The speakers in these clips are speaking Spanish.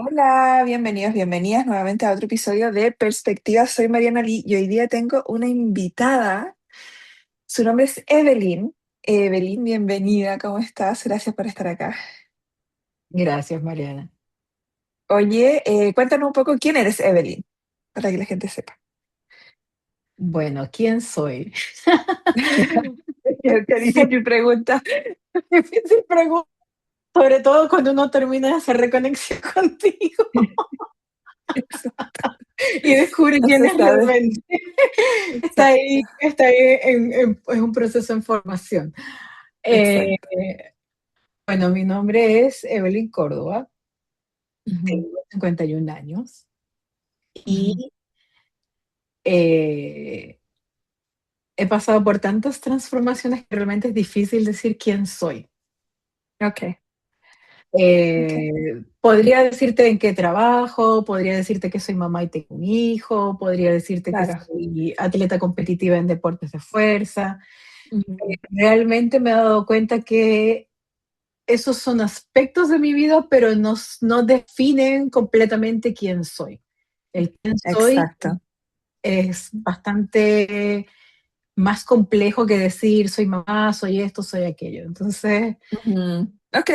Hola, bienvenidos, bienvenidas nuevamente a otro episodio de Perspectiva. Soy Mariana Lee y hoy día tengo una invitada. Su nombre es Evelyn. Evelyn, bienvenida, ¿cómo estás? Gracias por estar acá. Gracias, Mariana. Oye, cuéntanos un poco quién eres, Evelyn, para que la gente sepa. Bueno, ¿quién soy? Qué Sí, difícil pregunta. difícil pregunta, sobre todo cuando uno termina de hacer reconexión contigo Eso y descubre no quién se es sabe. realmente. Exacto, Está ahí en un proceso en formación. Eh, exacto. bueno, mi nombre es Evelyn Córdoba, Ujú, tengo 51 años ujú. y eh, he pasado por tantas transformaciones que realmente es difícil decir quién soy. Ok, ok. Podría decirte en qué trabajo, podría decirte que soy mamá y tengo un hijo, podría decirte que Claro. soy atleta competitiva en deportes de fuerza. Ujú. Realmente me he dado cuenta que esos son aspectos de mi vida, pero no definen completamente quién soy. El quién soy Exacto. es bastante más complejo que decir soy mamá, soy esto, soy aquello. Entonces, Ujú. Ok.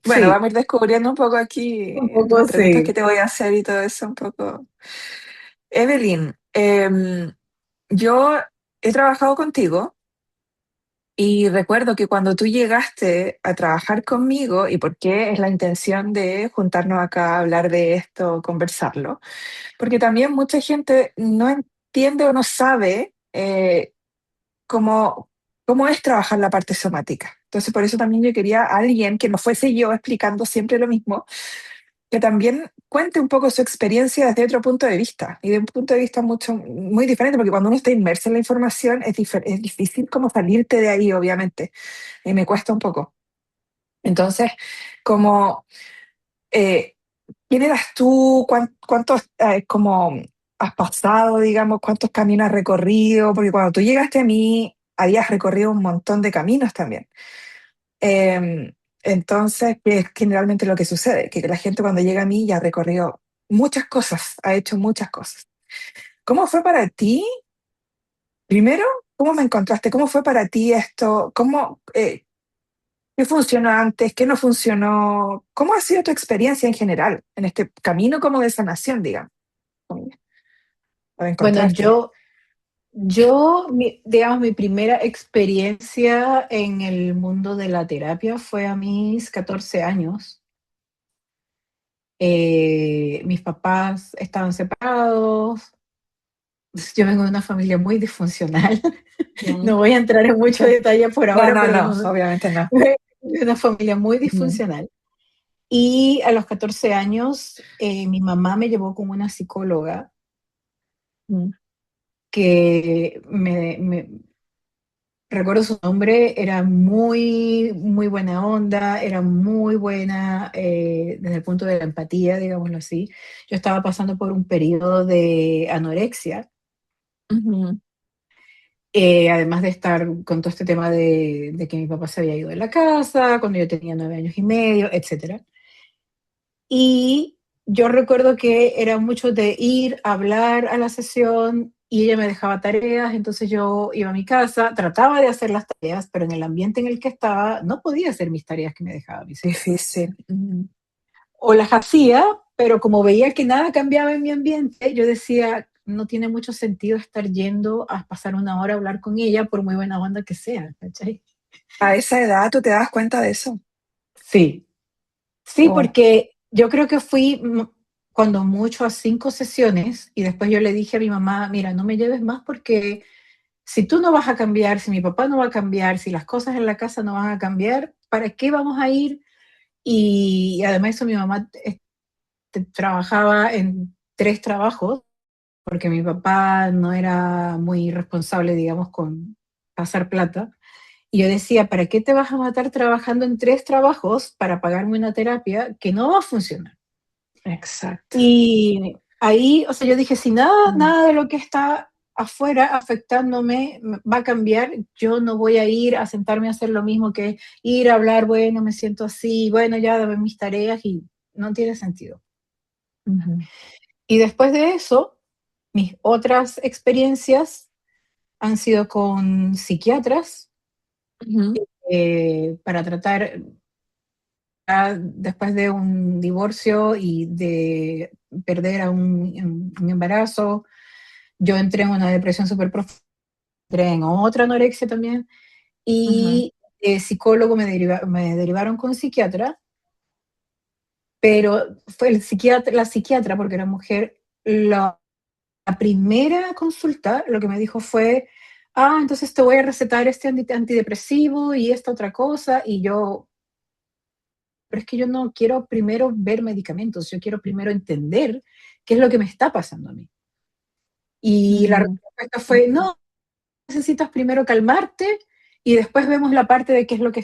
Bueno, sí, vamos a ir descubriendo un poco aquí un poco las preguntas que sí. te voy a hacer y todo eso un poco. Evelyn, yo he trabajado contigo y recuerdo que cuando tú llegaste a trabajar conmigo, y por qué es la intención de juntarnos acá, hablar de esto, conversarlo, porque también mucha gente no entiende o no sabe cómo, cómo es trabajar la parte somática. Entonces, por eso también yo quería a alguien que no fuese yo explicando siempre lo mismo, que también cuente un poco su experiencia desde otro punto de vista y de un punto de vista muy diferente, porque cuando uno está inmerso en la información es difícil como salirte de ahí, obviamente, y me cuesta un poco. Entonces, como, eh, ¿quién eras tú? ¿Cuántos, como has pasado, digamos, cuántos caminos has recorrido? Porque cuando tú llegaste a mí, habías recorrido un montón de caminos también. Entonces, que es generalmente lo que sucede, que la gente cuando llega a mí ya ha recorrido muchas cosas, ha hecho muchas cosas. ¿Cómo fue para ti? Primero, ¿cómo me encontraste? ¿Cómo fue para ti esto? ¿Qué funcionó antes? ¿Qué no funcionó? ¿Cómo ha sido tu experiencia en general en este camino como de sanación, digamos, o de Bueno, encontrarte? digamos, mi primera experiencia en el mundo de la terapia fue a mis 14 años. Mis papás estaban separados. Yo vengo de una familia muy disfuncional. Mm, No voy a entrar en mucho ok. detalle por No, ahora, no, pero no, obviamente no. de una familia muy Mm, disfuncional. Y a los 14 años, mi mamá me llevó con una psicóloga mm, que recuerdo su nombre, era muy, muy buena onda, era muy buena desde el punto de la empatía, digámoslo así. Yo estaba pasando por un periodo de anorexia, ujú, además de estar con todo este tema de que mi papá se había ido de la casa cuando yo tenía 9 años y medio, etcétera. Y yo recuerdo que era mucho de ir a hablar a la sesión y ella me dejaba tareas, entonces yo iba a mi casa, trataba de hacer las tareas, pero en el ambiente en el que estaba no podía hacer mis tareas que me dejaba mi psicólogo. difícil. O las hacía, pero como veía que nada cambiaba en mi ambiente, yo decía, no tiene mucho sentido estar yendo a pasar una hora a hablar con ella, por muy buena onda que sea, ¿cachai? A esa edad tú te das cuenta de eso. Sí, sí, Wow. porque yo creo que fui cuando mucho a 5 sesiones y después yo le dije a mi mamá, mira, no me lleves más porque si tú no vas a cambiar, si mi papá no va a cambiar, si las cosas en la casa no van a cambiar, ¿para qué vamos a ir? Y además eso mi mamá trabajaba en 3 trabajos porque mi papá no era muy responsable, digamos, con pasar plata. Y yo decía, ¿para qué te vas a matar trabajando en 3 trabajos para pagarme una terapia que no va a funcionar? Exacto. Y ahí, o sea, yo dije, si nada, Mm. nada de lo que está afuera afectándome va a cambiar, yo no voy a ir a sentarme a hacer lo mismo que ir a hablar, bueno, me siento así, bueno, ya dame mis tareas y no tiene sentido. Ujú, Y después de eso, mis otras experiencias han sido con psiquiatras ujú, para tratar, después de un divorcio y de perder a un embarazo, yo entré en una depresión súper profunda, entré en otra anorexia también, ujú. y psicólogo me derivaron con psiquiatra, pero fue la psiquiatra, porque era mujer, la primera consulta lo que me dijo fue, entonces te voy a recetar este antidepresivo y esta otra cosa, y yo, pero es que yo no quiero primero ver medicamentos, yo quiero primero entender qué es lo que me está pasando a mí. Y la Mm, respuesta fue, no, necesitas primero calmarte y después vemos la parte de qué es lo que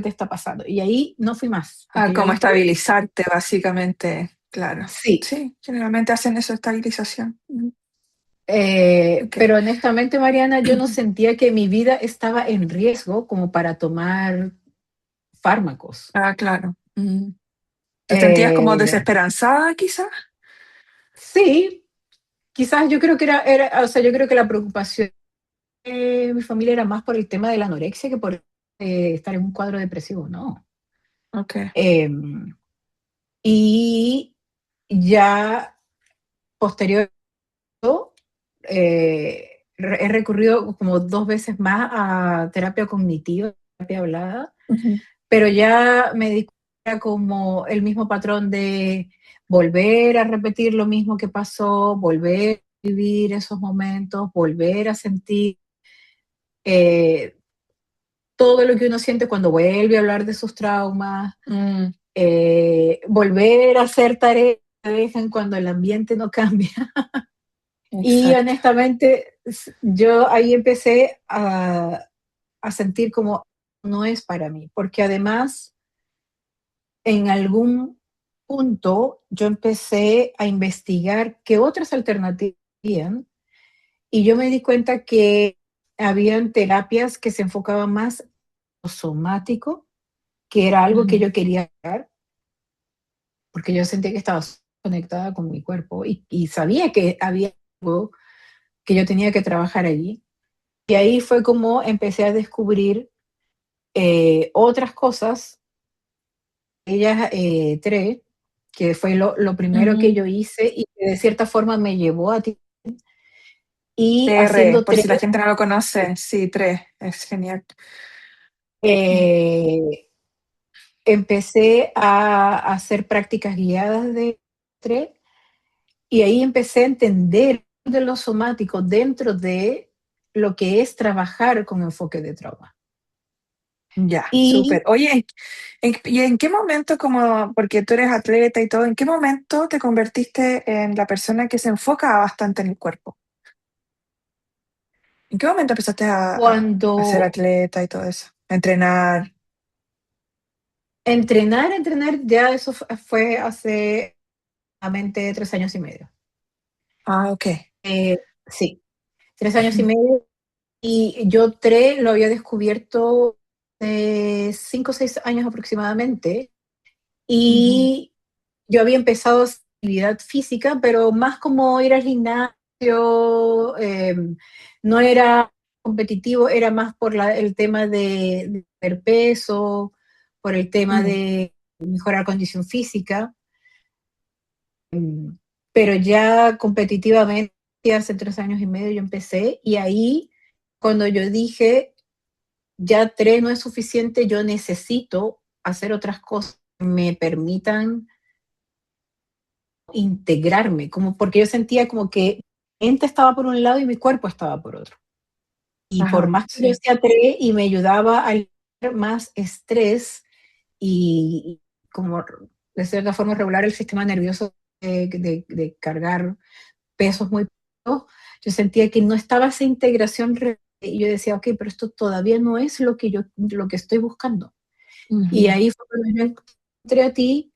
te está pasando. Y ahí no fui más, porque yo como ahí quedé. estabilizarte, básicamente, claro. Sí, Sí, generalmente hacen eso, estabilización. Ok. pero honestamente, Mariana, yo no sentía que mi vida estaba en riesgo como para tomar fármacos. Claro. ¿Te sentías como Eh, desesperanzada, quizás? sí, quizás yo creo que o sea, yo creo que la preocupación de mi familia era más por el tema de la anorexia que por estar en un cuadro depresivo, ¿no? Ok. Eh, y ya posterior a eso, he recurrido como 2 veces más a terapia cognitiva, terapia hablada, Ujú. pero ya me di cuenta como el mismo patrón de volver a repetir lo mismo que pasó, volver a vivir esos momentos, volver a sentir eh, todo lo que uno siente cuando vuelve a hablar de sus traumas, Mm, volver a hacer tareas que dejan cuando el ambiente no cambia. Y exacto. honestamente, yo ahí empecé a sentir como no es para mí, porque además en algún punto yo empecé a investigar qué otras alternativas habían y yo me di cuenta que habían terapias que se enfocaban más en lo somático, que era algo que Ujú. yo quería hacer, porque yo sentía que estaba conectada con mi cuerpo y sabía que había algo que yo tenía que trabajar allí. Y ahí fue como empecé a descubrir otras cosas, ellas tres, que fue lo primero que Mm, yo hice y que de cierta forma me llevó a ti. Y TR, haciendo por tres, si la gente no lo conoce, sí, 3, es genial. Mm, eh, empecé a hacer prácticas guiadas de tres y ahí empecé a entender de lo somático dentro de lo que es trabajar con enfoque de trauma. ya, Y súper. Oye, ¿y en qué momento, como, porque tú eres atleta y todo, en qué momento te convertiste en la persona que se enfoca bastante en el cuerpo? ¿En qué momento empezaste a ser cuando atleta y todo eso? A entrenar. entrenar, ya eso fue hace aproximadamente 3 años y medio. Ok. Sí, 3 años y medio. Y yo lo había descubierto 5 o 6 años aproximadamente. Ujú, Y yo había empezado actividad física, pero más como ir al gimnasio, no era competitivo, era más por el tema de perder peso, por el tema mm, de mejorar condición física, pero ya competitivamente hace 3 años y medio yo empecé y ahí cuando yo dije, ya 3 no es suficiente, yo necesito hacer otras cosas que me permitan integrarme, como porque yo sentía como que mi mente estaba por un lado y mi cuerpo estaba por otro. Y por ajá, más que yo sí. sea 3 y me ayudaba a liberar más estrés y como de cierta forma regular el sistema nervioso de cargar pesos muy pesados, yo sentía que no estaba esa integración y yo decía, ok, pero esto todavía no es lo que estoy buscando. Y Ujú, ahí fue cuando yo encontré a ti,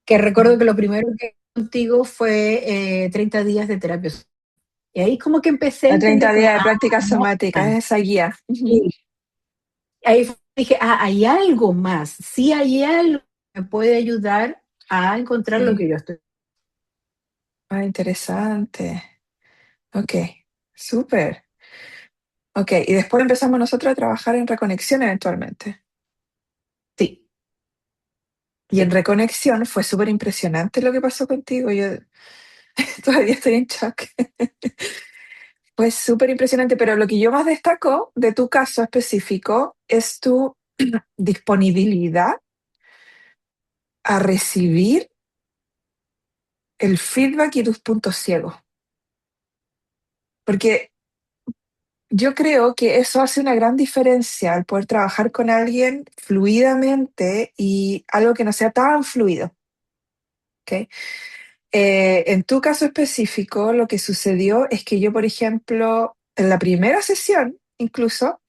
que recuerdo que lo primero que contigo fue 30 días de terapia. Y ahí como que empecé a A entender 30 como, días de práctica no, somática, es esa guía. Ujú. sí. Ahí dije, hay algo más, sí hay algo que me puede ayudar a encontrar lo Sí. que yo estoy. Ah, interesante. Ok, súper. Ok, y después empezamos nosotros a trabajar en reconexión eventualmente. Sí, Y en sí. reconexión fue súper impresionante lo que pasó contigo. Yo todavía estoy en shock. Fue súper impresionante, pero lo que yo más destaco de tu caso específico es tu disponibilidad a recibir el feedback y tus puntos ciegos. Porque yo creo que eso hace una gran diferencia al poder trabajar con alguien fluidamente y algo que no sea tan fluido. ¿Ok? En tu caso específico, lo que sucedió es que yo, por ejemplo, en la primera sesión, incluso,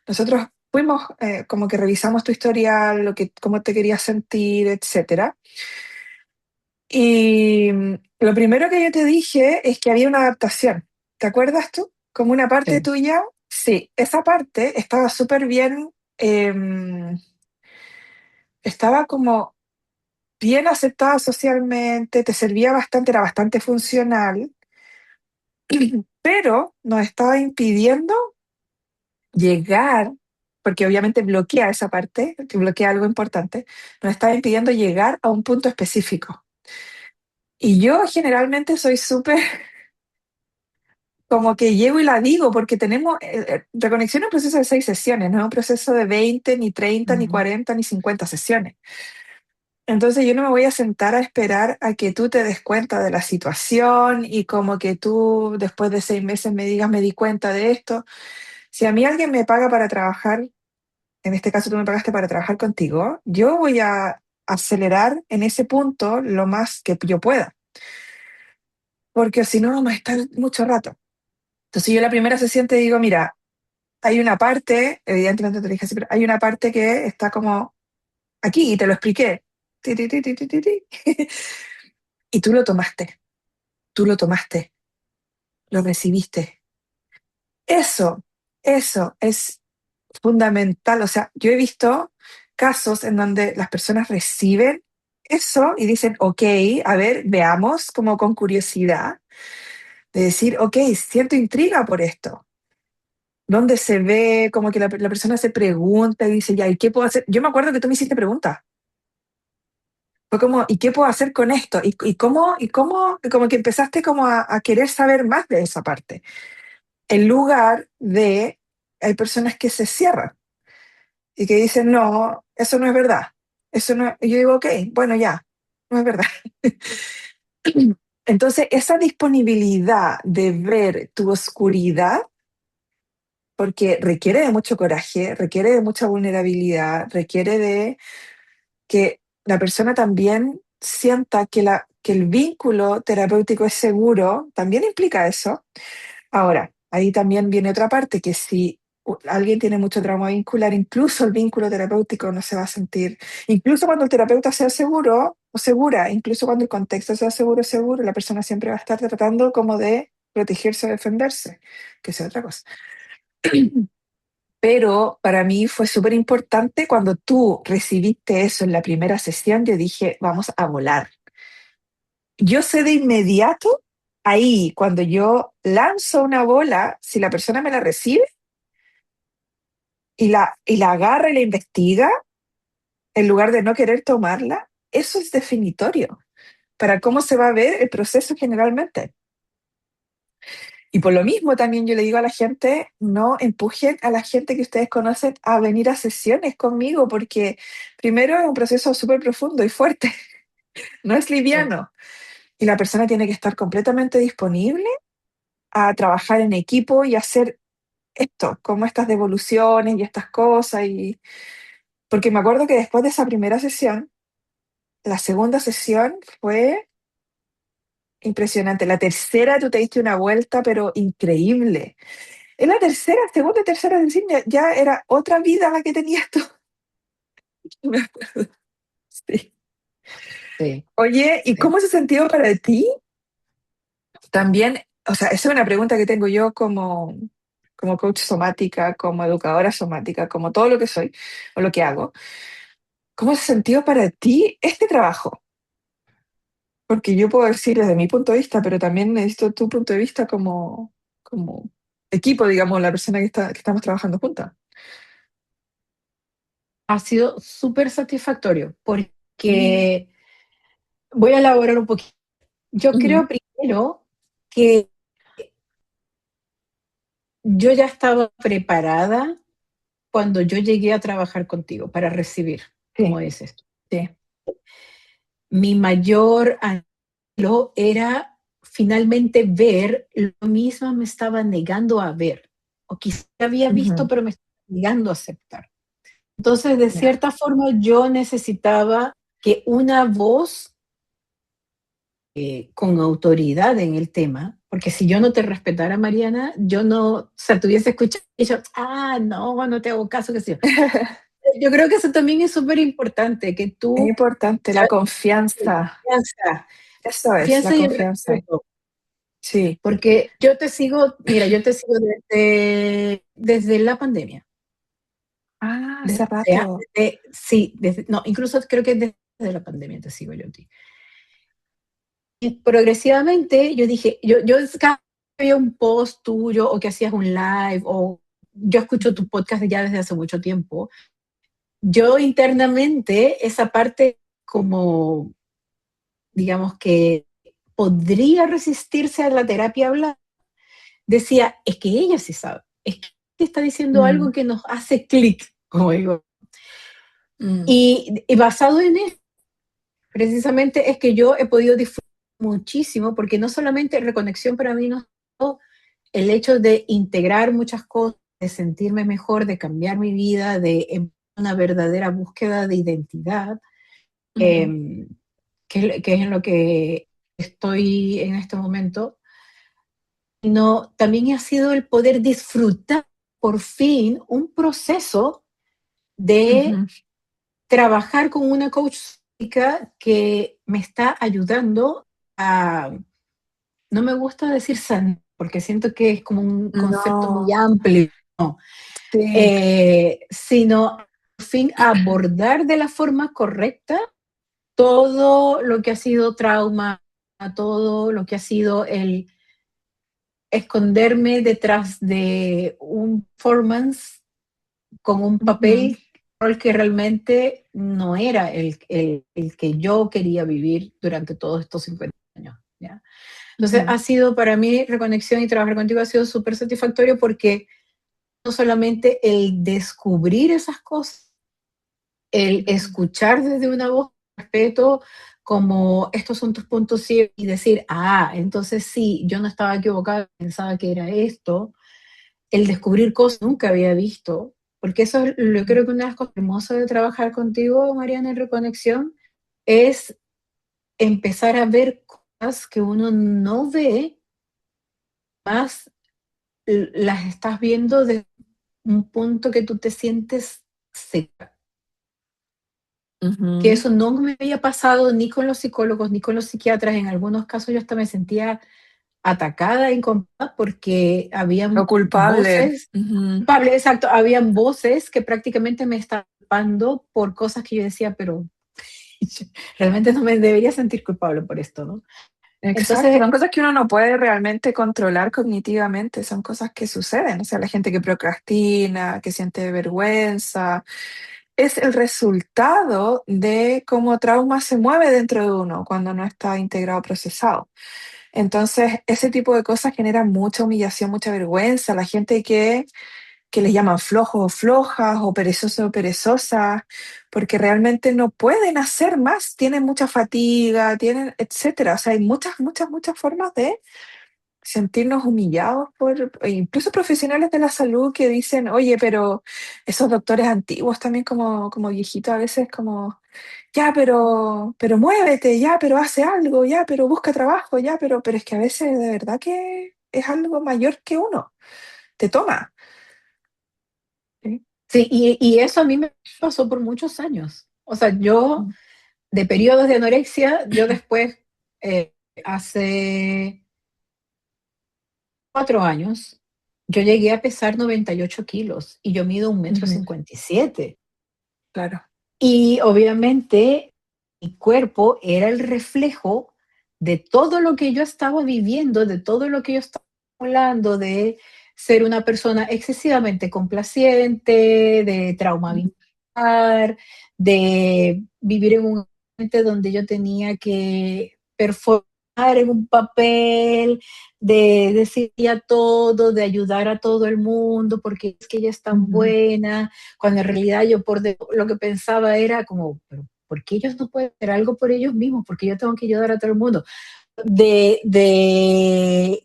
nosotros fuimos como que revisamos tu historial, cómo te querías sentir, etcétera. Y lo primero que yo te dije es que había una adaptación. ¿Te acuerdas tú? Como una parte Sí. tuya. Sí, esa parte estaba súper bien, em, estaba como bien aceptada socialmente, te servía bastante, era bastante funcional, pero nos estaba impidiendo llegar, porque obviamente bloquea esa parte, que bloquea algo importante, nos estaba impidiendo llegar a un punto específico. Y yo generalmente soy súper como que llego y la digo, porque tenemos, reconexión es un proceso de 6 sesiones, no es un proceso de 20 ni 30 ni Ujú. 40 ni 50 sesiones. Entonces yo no me voy a sentar a esperar a que tú te des cuenta de la situación y como que tú después de 6 meses me digas, me di cuenta de esto. Si a mí alguien me paga para trabajar, en este caso tú me pagaste para trabajar contigo, yo voy a acelerar en ese punto lo más que yo pueda, porque si no vamos a estar mucho rato. Entonces yo la primera sesión te digo, mira, hay una parte, evidentemente te lo dije así, pero hay una parte que está como aquí y te lo expliqué. Ti, ti, ti, ti, ti, ti, ti. Y tú lo tomaste, lo recibiste. Eso, eso es fundamental. O sea, yo he visto casos en donde las personas reciben eso y dicen, ok, a ver, veamos, como con curiosidad, de decir, ok, siento intriga por esto. Donde se ve como que la persona se pregunta y dice, ya, ¿y qué puedo hacer? Yo me acuerdo que tú me hiciste preguntas. Fue como, ¿y qué puedo hacer con esto? Y como que empezaste como a querer saber más de esa parte. En lugar de, hay personas que se cierran y que dicen, no, eso no es verdad. Eso no, y yo digo, ok, bueno, ya, no es verdad. Entonces, esa disponibilidad de ver tu oscuridad, porque requiere de mucho coraje, requiere de mucha vulnerabilidad, requiere de que la persona también sienta que el vínculo terapéutico es seguro, también implica eso. Ahora, ahí también viene otra parte, que si alguien tiene mucho trauma vincular, incluso el vínculo terapéutico no se va a sentir, incluso cuando el terapeuta sea seguro o segura, incluso cuando el contexto sea seguro o seguro, la persona siempre va a estar tratando como de protegerse o defenderse, que sea otra cosa. Pero para mí fue súper importante cuando tú recibiste eso en la primera sesión, yo dije, vamos a volar. Yo sé de inmediato, ahí, cuando yo lanzo una bola, si la persona me la recibe y la agarra y la investiga, en lugar de no querer tomarla, eso es definitorio para cómo se va a ver el proceso generalmente. Y por lo mismo también yo le digo a la gente, no empujen a la gente que ustedes conocen a venir a sesiones conmigo, porque primero es un proceso súper profundo y fuerte, no es Sí. liviano. Y la persona tiene que estar completamente disponible a trabajar en equipo y hacer esto, como estas devoluciones y estas cosas. Porque me acuerdo que después de esa primera sesión, la segunda sesión fue impresionante. La tercera tú te diste una vuelta, pero increíble. En la tercera, segunda y tercera sesión ya era otra vida la que tenías tú. Me acuerdo, sí. Sí, Oye, ¿y sí. cómo se sentido para ti? También, o sea, esa es una pregunta que tengo yo como coach somática, como educadora somática, como todo lo que soy o lo que hago. ¿Cómo se ha sentido para ti este trabajo? Porque yo puedo decir desde mi punto de vista, pero también necesito tu punto de vista como equipo, digamos, la persona que estamos trabajando juntas. Ha sido súper satisfactorio Mm, porque voy a elaborar un poquito. Yo ujú, creo primero que yo ya estaba preparada cuando yo llegué a trabajar contigo para recibir, como sí, dices. sí. Mi mayor anhelo era finalmente ver lo mismo me estaba negando a ver, o quizá había visto, Ujú, pero me estaba negando a aceptar. Entonces, de ya. cierta forma, yo necesitaba que una voz con autoridad en el tema, porque si yo no te respetara, Mariana, yo no, o sea, te hubiese escuchado y yo, no, no te hago caso, que sí. Yo creo que eso también es súper importante, que Es tú, importante la confianza. confianza, Eso es, la confianza y el confianza. respeto, Sí. porque yo te sigo, mira, yo te sigo desde la pandemia, Ah, hace desde rato. antes sí, no, incluso creo que desde la pandemia te sigo yo a ti. Y progresivamente yo dije, yo cada vez que veía un post tuyo o que hacías un live o yo escucho tu podcast ya desde hace mucho tiempo, yo internamente esa parte como, digamos que podría resistirse a la terapia hablada, decía, es que ella sí sabe, es que está diciendo algo Mm, que nos hace clic, como digo. mm, Y basado en eso, precisamente es que yo he podido disfrutar muchísimo, porque no solamente reconexión para mí, no el hecho de integrar muchas cosas, de sentirme mejor, de cambiar mi vida, de una verdadera búsqueda de identidad, ujú, eh, que es en lo que estoy en este momento, sino también ha sido el poder disfrutar por fin un proceso de ujú. trabajar con una coach que me está ayudando a, no me gusta decir sanar, porque siento que es como un concepto muy No, amplio, sí. sino por fin abordar de la forma correcta todo lo que ha sido trauma, todo lo que ha sido el esconderme detrás de un performance con un Ujú, papel rol que realmente no era el que yo quería vivir durante todos estos 50 años. ¿Ya? Entonces ujú, ha sido para mí reconexión y trabajar contigo ha sido súper satisfactorio porque no solamente el descubrir esas cosas, el ujú, escuchar desde una voz de respeto como estos son tus puntos ciegos y decir, entonces sí, yo no estaba equivocada, pensaba que era esto, el descubrir cosas que nunca había visto, porque eso es, yo ujú, creo que una de las cosas hermosas de trabajar contigo, Mariana, en Reconexión, es empezar a ver cosas que uno no ve, más las estás viendo desde un punto que tú te sientes seca. Que ujú. eso no me había pasado ni con los psicólogos ni con los psiquiatras. En algunos casos yo hasta me sentía atacada, incómoda, porque Lo habían culpable. voces, Ujú. culpables, exacto, habían voces que prácticamente me estaban culpando por cosas que yo decía, pero realmente no me debería sentir culpable por esto, ¿no? Exacto, Entonces, son cosas que uno no puede realmente controlar cognitivamente, son cosas que suceden, o sea, la gente que procrastina, que siente vergüenza, es el resultado de cómo trauma se mueve dentro de uno cuando no está integrado, procesado. Entonces, ese tipo de cosas generan mucha humillación, mucha vergüenza. La gente que les llaman flojos o flojas o perezosos o perezosas, porque realmente no pueden hacer más, tienen mucha fatiga, tienen, etcétera. O sea, hay muchas, muchas, muchas formas de sentirnos humillados por, e incluso profesionales de la salud que dicen, oye, pero esos doctores antiguos también como viejitos a veces como, ya, pero muévete, ya, pero hace algo, ya, pero busca trabajo, ya, pero es que a veces de verdad que es algo mayor que uno, te toma. ¿Sí? sí, y eso a mí me pasó por muchos años. O sea, yo, de periodos de anorexia, yo después, eh, hace 4 años, yo llegué a pesar 98 kilos y yo mido un metro Ujú, 57. claro. Y obviamente mi cuerpo era el reflejo de todo lo que yo estaba viviendo, de todo lo que yo estaba hablando, de ser una persona excesivamente complaciente, de trauma vincular, de vivir en un ambiente donde yo tenía que performar en un papel, de decir a todo, de ayudar a todo el mundo, porque es que ella es tan Ujú. buena, cuando en realidad yo lo que pensaba era como, pero ¿por qué ellos no pueden hacer algo por ellos mismos? Porque yo tengo que ayudar a todo el mundo.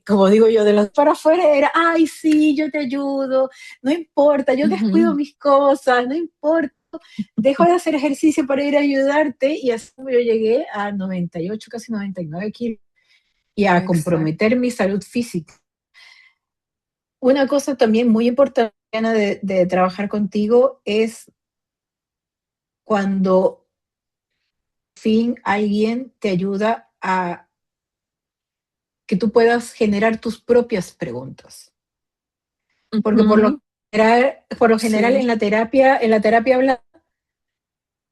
Como digo yo, de los para afuera era, ay, sí, yo te ayudo, no importa, yo descuido Ujú. mis cosas, no importa, dejo de hacer ejercicio para ir a ayudarte y así yo llegué a 98, casi 99 kilos y a Exacto. comprometer mi salud física. Una cosa también muy importante, Ana, de trabajar contigo es cuando fin alguien te ayuda a que tú puedas generar tus propias preguntas. Porque Ujú. por lo general Sí. en la terapia habla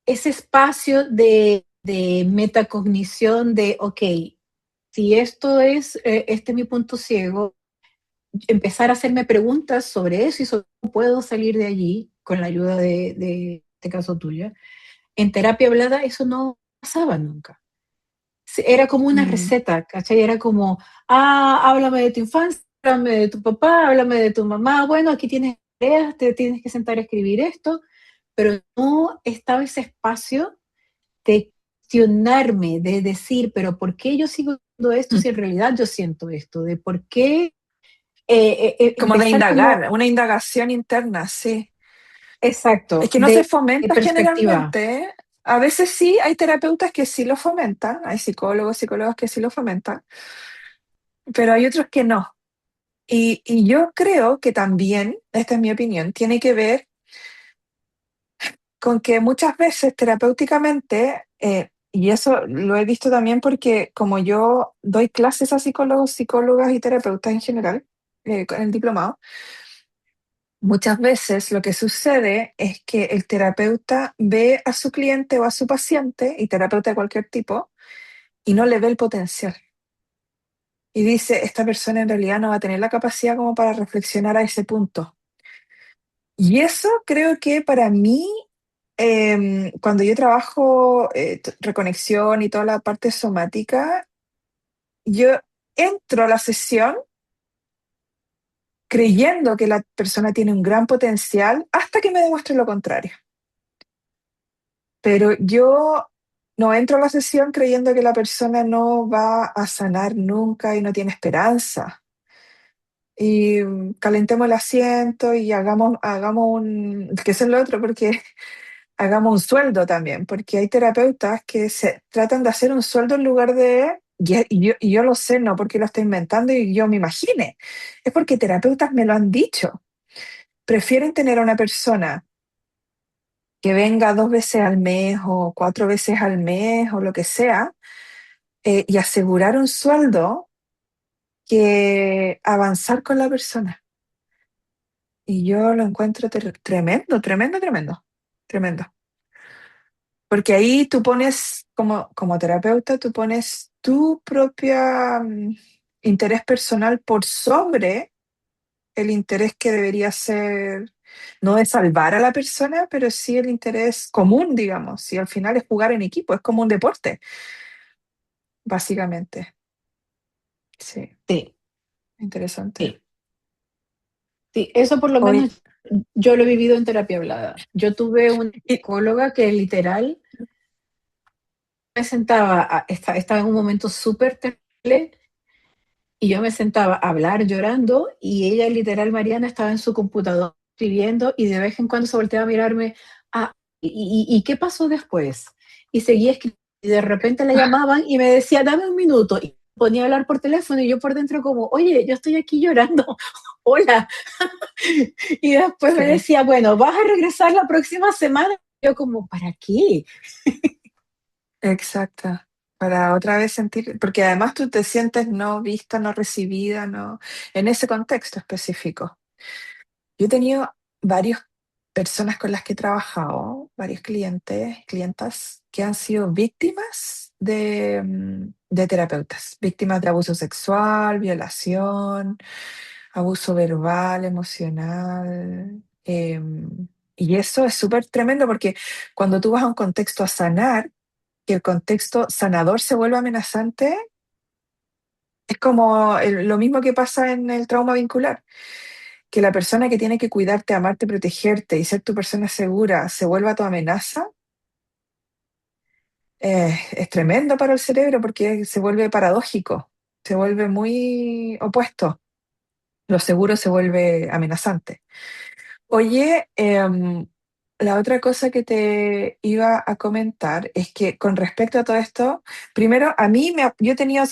ese espacio de metacognición de, ok, si esto es, este es mi punto ciego, empezar a hacerme preguntas sobre eso y sobre cómo puedo salir de allí con la ayuda de este caso tuya. En terapia hablada eso no pasaba nunca. Era como una Mm. receta, ¿cachai? Era como, háblame de tu infancia, háblame de tu papá, háblame de tu mamá, bueno, aquí tienes tareas, te tienes que sentar a escribir esto, pero no estaba ese espacio de cuestionarme, de decir, pero ¿por qué yo sigo haciendo esto si en realidad yo siento esto? De por qué Como de empezar como, indagar, una indagación interna, sí. Es exacto, que no se de fomenta perspectiva. generalmente, ¿eh? A veces sí, hay terapeutas que sí lo fomentan, hay psicólogos, psicólogas que sí lo fomentan, pero hay otros que no. Y yo creo que también, esta es mi opinión, tiene que ver con que muchas veces terapéuticamente, y eso lo he visto también porque como yo doy clases a psicólogos, psicólogas y terapeutas en general, con el diplomado, muchas veces lo que sucede es que el terapeuta ve a su cliente o a su paciente, y terapeuta de cualquier tipo, y no le ve el potencial. Y dice, esta persona en realidad no va a tener la capacidad como para reflexionar a ese punto. Y eso creo que para mí, cuando yo trabajo reconexión y toda la parte somática, yo entro a la sesión creyendo que la persona tiene un gran potencial hasta que me demuestre lo contrario. Pero yo no entro a la sesión creyendo que la persona no va a sanar nunca y no tiene esperanza. Y calentemos el asiento y hagamos que eso es lo otro, porque hagamos un sueldo también, porque hay terapeutas que se tratan de hacer un sueldo en lugar de, y yo lo sé, no porque lo estoy inventando y yo me imagine, es porque terapeutas me lo han dicho. Prefieren tener a una persona que venga 2 veces al mes o 4 veces al mes o lo que sea, y asegurar un sueldo que avanzar con la persona. Y yo lo encuentro tremendo, tremendo, tremendo, tremendo. Porque ahí tú pones, como terapeuta, tú pones tu propia interés personal por sobre el interés que debería ser, no de salvar a la persona, pero sí el interés común, digamos. Y al final es jugar en equipo, es como un deporte, básicamente. Sí, Sí, interesante. sí, sí, eso por lo Hoy, menos yo lo he vivido en terapia hablada. Yo tuve una y- psicóloga que literal me sentaba, estaba en un momento súper terrible y yo me sentaba a hablar llorando y ella literal, Mariana, estaba en su computador escribiendo y de vez en cuando se volteaba a mirarme, ¿y qué pasó después? Y seguía escribiendo y de repente la llamaban y me decía, dame un minuto. Y ponía a hablar por teléfono y yo por dentro como, oye, yo estoy aquí llorando, hola. Y después me sí, decía, bueno, vas a regresar la próxima semana. Yo como, ¿para qué? exacto. Para otra vez sentir, porque además tú te sientes no vista, no recibida, no, en ese contexto específico. Yo he tenido varias personas con las que he trabajado, varios clientes, clientas, que han sido víctimas de terapeutas, víctimas de abuso sexual, violación, abuso verbal, emocional. Y eso es súper tremendo porque cuando tú vas a un contexto a sanar, que el contexto sanador se vuelve amenazante, es como lo mismo que pasa en el trauma vincular, que la persona que tiene que cuidarte, amarte, protegerte y ser tu persona segura se vuelva tu amenaza. Es tremendo para el cerebro porque se vuelve paradójico, se vuelve muy opuesto. Lo seguro se vuelve amenazante. Oye, la otra cosa que te iba a comentar es que con respecto a todo esto, primero, yo he tenido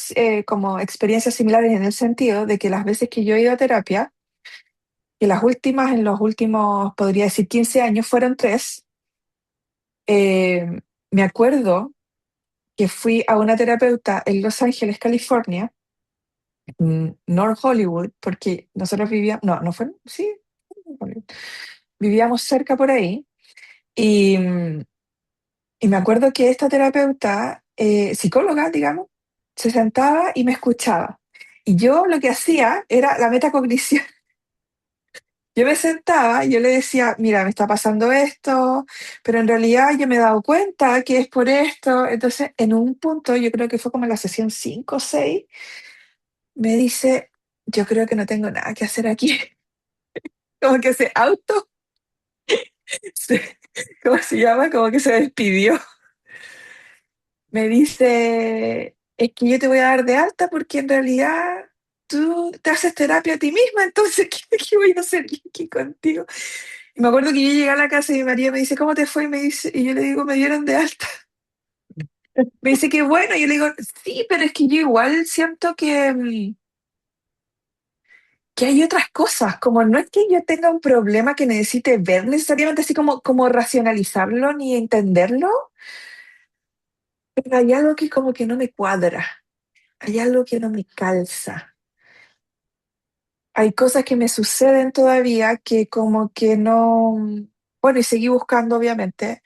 como experiencias similares en el sentido de que las veces que yo he ido a terapia, que las últimas, en los últimos, podría decir, 15 años, fueron tres. Me acuerdo que fui a una terapeuta en Los Ángeles, California, North Hollywood, porque nosotros vivíamos, no, no fue, sí, vivíamos cerca por ahí. Y, y me acuerdo que esta terapeuta, psicóloga, digamos, se sentaba y me escuchaba. Y yo lo que hacía era la metacognición. Yo me sentaba y yo le decía, mira, me está pasando esto, pero en realidad yo me he dado cuenta que es por esto. Entonces, en un punto, yo creo que fue como en la sesión 5 o 6, me dice, yo creo que no tengo nada que hacer aquí. Como que se auto, se- ¿cómo se llama? Como que se despidió. Me dice, es que yo te voy a dar de alta porque en realidad tú te haces terapia a ti misma, entonces, ¿qué voy a hacer yo aquí contigo? Y me acuerdo que yo llegué a la casa y mi marido me dice, ¿cómo te fue? Y, me dice, y yo le digo, me dieron de alta. Me dice, qué bueno. Y yo le digo, sí, pero es que yo igual siento que hay otras cosas, como no es que yo tenga un problema que necesite ver necesariamente así como racionalizarlo ni entenderlo, pero hay algo que como que no me cuadra, hay algo que no me calza. Hay cosas que me suceden todavía que como que no, bueno, y seguí buscando obviamente.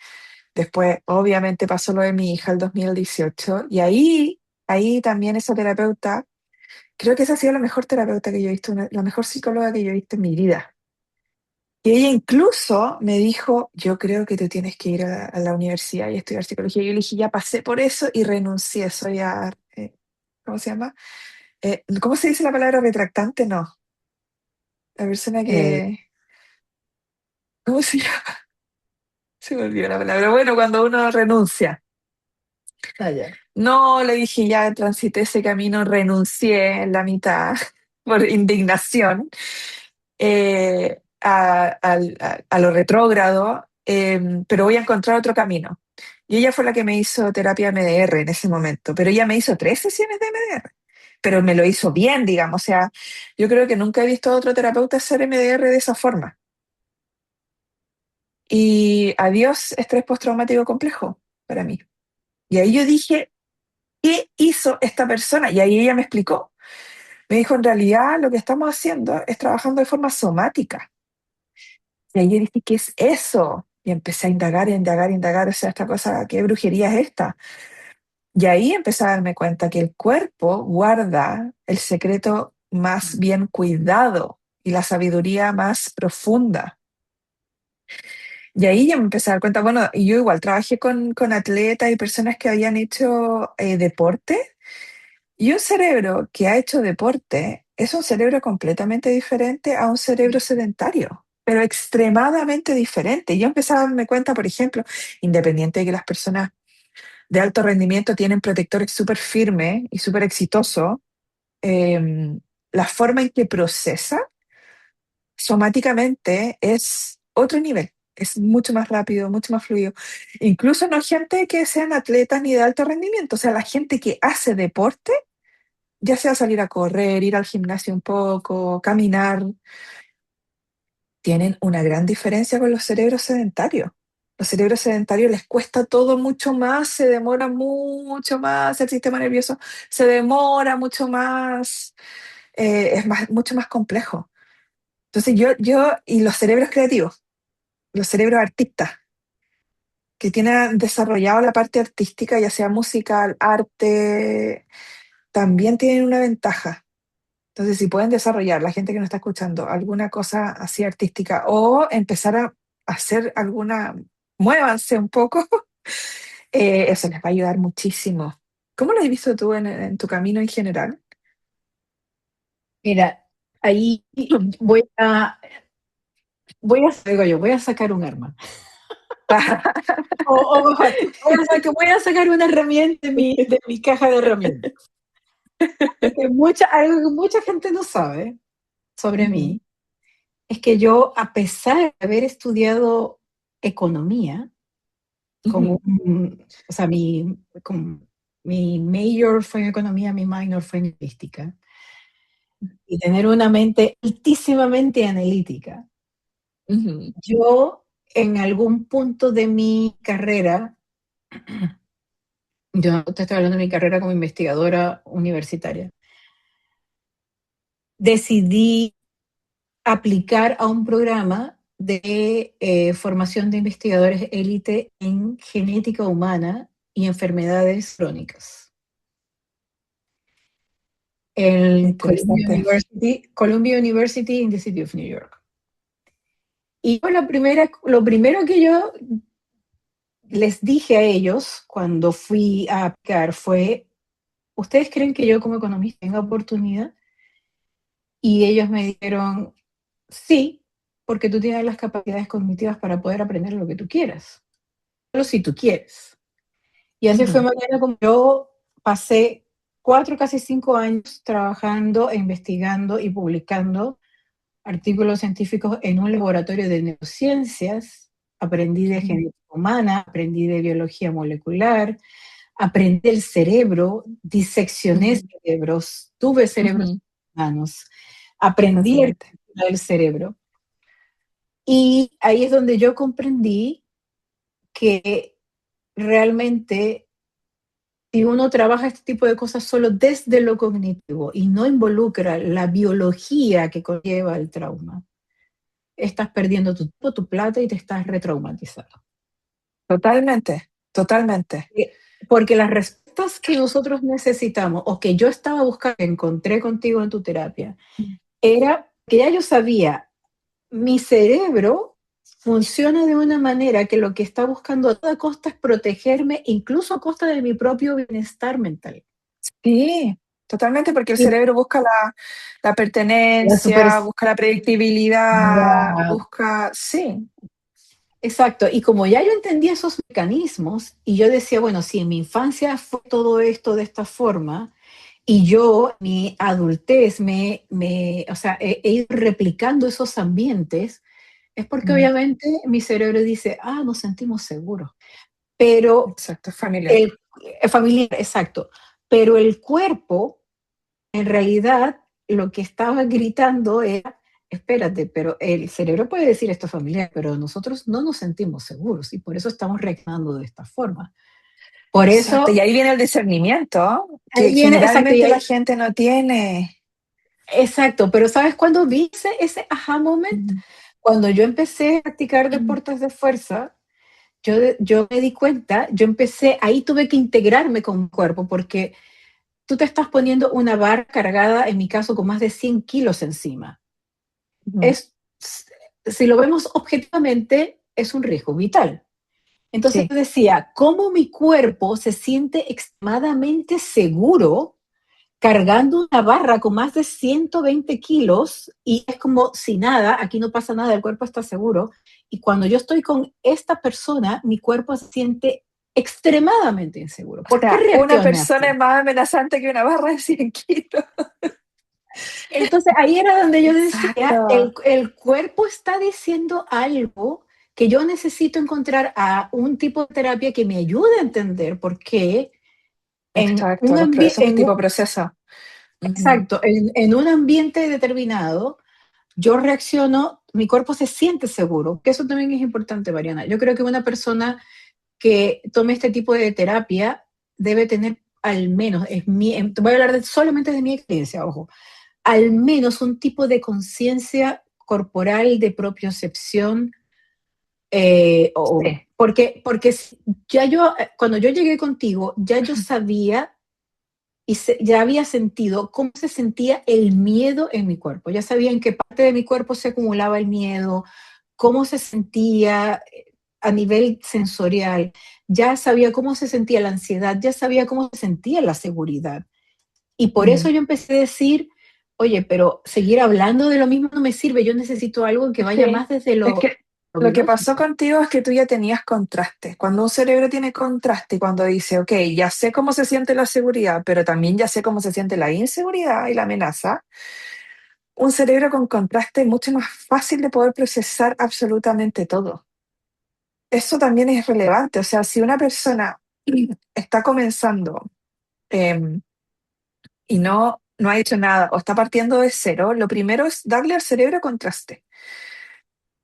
Después, obviamente, pasó lo de mi hija el 2018 y ahí también esa terapeuta, creo que esa ha sido la mejor terapeuta que yo he visto, la mejor psicóloga que yo he visto en mi vida. Y ella incluso me dijo, yo creo que tú tienes que ir a la universidad y estudiar psicología. Yo le dije, ya pasé por eso y renuncié. ¿Cómo se llama? ¿Cómo se dice la palabra retractante? No. La persona Eh, ¿cómo se llama? Se me olvidó la palabra. Bueno, cuando uno renuncia. allá. No, le dije, ya transité ese camino, renuncié en la mitad por indignación a lo retrógrado, pero voy a encontrar otro camino. Y ella fue la que me hizo terapia MDR en ese momento, pero ella me hizo 3 sesiones de MDR, pero me lo hizo bien, digamos. O sea, yo creo que nunca he visto a otro terapeuta hacer MDR de esa forma. Y adiós, estrés postraumático complejo para mí. Y ahí yo dije, ¿qué hizo esta persona? Y ahí ella me explicó. Me dijo, en realidad lo que estamos haciendo es trabajando de forma somática. Y ahí yo dije, ¿qué es eso? Y empecé a indagar, indagar, indagar, o sea, esta cosa, ¿qué brujería es esta? Y ahí empecé a darme cuenta que el cuerpo guarda el secreto más bien cuidado y la sabiduría más profunda. Y ahí ya me empecé a dar cuenta, bueno, y yo igual trabajé con atletas y personas que habían hecho deporte. Y un cerebro que ha hecho deporte es un cerebro completamente diferente a un cerebro sedentario, pero extremadamente diferente. Y yo empecé a darme cuenta, por ejemplo, independiente de que las personas de alto rendimiento tienen protectores súper firmes y súper exitosos, la forma en que procesa somáticamente es otro nivel. Es mucho más rápido, mucho más fluido. Incluso no gente que sean atletas ni de alto rendimiento, o sea, la gente que hace deporte, ya sea salir a correr, ir al gimnasio un poco, caminar, tienen una gran diferencia con los cerebros sedentarios. Los cerebros sedentarios les cuesta todo mucho más, se demora mucho más, el sistema nervioso se demora mucho más, mucho más complejo. Entonces y los cerebros creativos, los cerebros artistas, que tienen desarrollado la parte artística, ya sea musical, arte, también tienen una ventaja. Entonces, si pueden desarrollar, la gente que nos está escuchando, alguna cosa así artística o empezar a hacer alguna, muévanse un poco, eso les va a ayudar muchísimo. ¿Cómo lo has visto tú en tu camino en general? Mira, ahí voy a sacar un arma. O mejor, voy a sacar una herramienta de mi caja de herramientas. Porque algo que mucha gente no sabe sobre Ujú, mí es que yo, a pesar de haber estudiado economía, ujú, o sea, mi major fue en economía, mi minor fue en logística, y tener una mente altísimamente analítica, ujú, yo en algún punto de mi carrera, yo te estoy hablando de mi carrera como investigadora universitaria, decidí aplicar a un programa de formación de investigadores élite en genética humana y enfermedades crónicas. El interesante. Columbia University in the City of New York. Y lo primero que yo les dije a ellos cuando fui a aplicar fue, ¿ustedes creen que yo como economista tengo oportunidad? Y ellos me dijeron, sí, porque tú tienes las capacidades cognitivas para poder aprender lo que tú quieras, solo si tú quieres. Y así fue, Ujú, Mariana, como yo pasé 4, casi 5 años trabajando, e investigando y publicando artículos científicos en un laboratorio de neurociencias. Aprendí de ujú, genética humana, aprendí de biología molecular, aprendí el cerebro, diseccioné ujú, cerebros, tuve cerebros ujú. humanos, aprendí la Fascinante. arquitectura del cerebro. Y ahí es donde yo comprendí que realmente si uno trabaja este tipo de cosas solo desde lo cognitivo y no involucra la biología que conlleva el trauma, estás perdiendo tu tiempo, tu plata y te estás retraumatizando. Totalmente, totalmente. Porque las respuestas que nosotros necesitamos o que yo estaba buscando, encontré contigo en tu terapia, era que ya yo sabía, mi cerebro funciona de una manera que lo que está buscando a toda costa es protegerme, incluso a costa de mi propio bienestar mental. Sí, totalmente, porque el Y cerebro busca la la super, pertenencia, busca la predictibilidad, busca, sí. exacto, y como ya yo entendía esos mecanismos, y yo decía, bueno, si en mi infancia fue todo esto de esta forma, y yo, en mi adultez, o sea, he ido replicando esos ambientes, es porque Mm, obviamente mi cerebro dice, ah, nos sentimos seguros. Pero exacto, familiar. el familiar, exacto, pero el cuerpo, en realidad, lo que estaba gritando era, espérate, pero el cerebro puede decir esto familiar, pero nosotros no nos sentimos seguros y por eso estamos reaccionando de esta forma. Por Exacto, y eso, ahí viene el discernimiento, ahí que viene, exacto, y generalmente la ahí, gente no tiene. exacto, pero ¿sabes cuándo vi ese aha moment? Ujú, Cuando yo empecé a practicar ujú, deportes de fuerza, yo me di cuenta, yo empecé, ahí tuve que integrarme con mi cuerpo, porque tú te estás poniendo una barra cargada, en mi caso, con más de 100 kilos encima. ujú. Es, si lo vemos objetivamente, es un riesgo vital. Entonces Sí, yo decía, ¿cómo mi cuerpo se siente extremadamente seguro cargando una barra con más de 120 kilos y es como si nada, aquí no pasa nada, el cuerpo está seguro? Y cuando yo estoy con esta persona, mi cuerpo se siente extremadamente inseguro. o ¿Por qué sea, una reacciona persona así? es más amenazante que una barra de 100 kilos. Entonces ahí era donde yo decía, Exacto, el cuerpo está diciendo algo que yo necesito encontrar a un tipo de terapia que me ayude a entender por qué en exacto, un ambiente, esos tipo de procesos. Ujú, exacto, en un ambiente determinado, yo reacciono, mi cuerpo se siente seguro, que eso también es importante, Mariana. Yo creo que una persona que tome este tipo de terapia debe tener al menos, voy a hablar solamente de mi experiencia, ojo, al menos un tipo de conciencia corporal de propiocepción Sí. Porque ya yo, cuando yo llegué contigo, ya yo sabía y ya había sentido cómo se sentía el miedo en mi cuerpo. Ya sabía en qué parte de mi cuerpo se acumulaba el miedo, cómo se sentía a nivel sensorial, ya sabía cómo se sentía la ansiedad, ya sabía cómo se sentía la seguridad. Y por eso Mm. yo empecé a decir, oye, pero seguir hablando de lo mismo no me sirve, yo necesito algo que vaya Sí, más desde es que lo lo que pasó biológico. contigo es que tú ya tenías contraste. Cuando un cerebro tiene contraste, cuando dice, ok, ya sé cómo se siente la seguridad, pero también ya sé cómo se siente la inseguridad y la amenaza, un cerebro con contraste es mucho más fácil de poder procesar absolutamente todo. Eso también es relevante. O sea, si una persona está comenzando em, y no ha hecho nada o está partiendo de cero, lo primero es darle al cerebro contraste.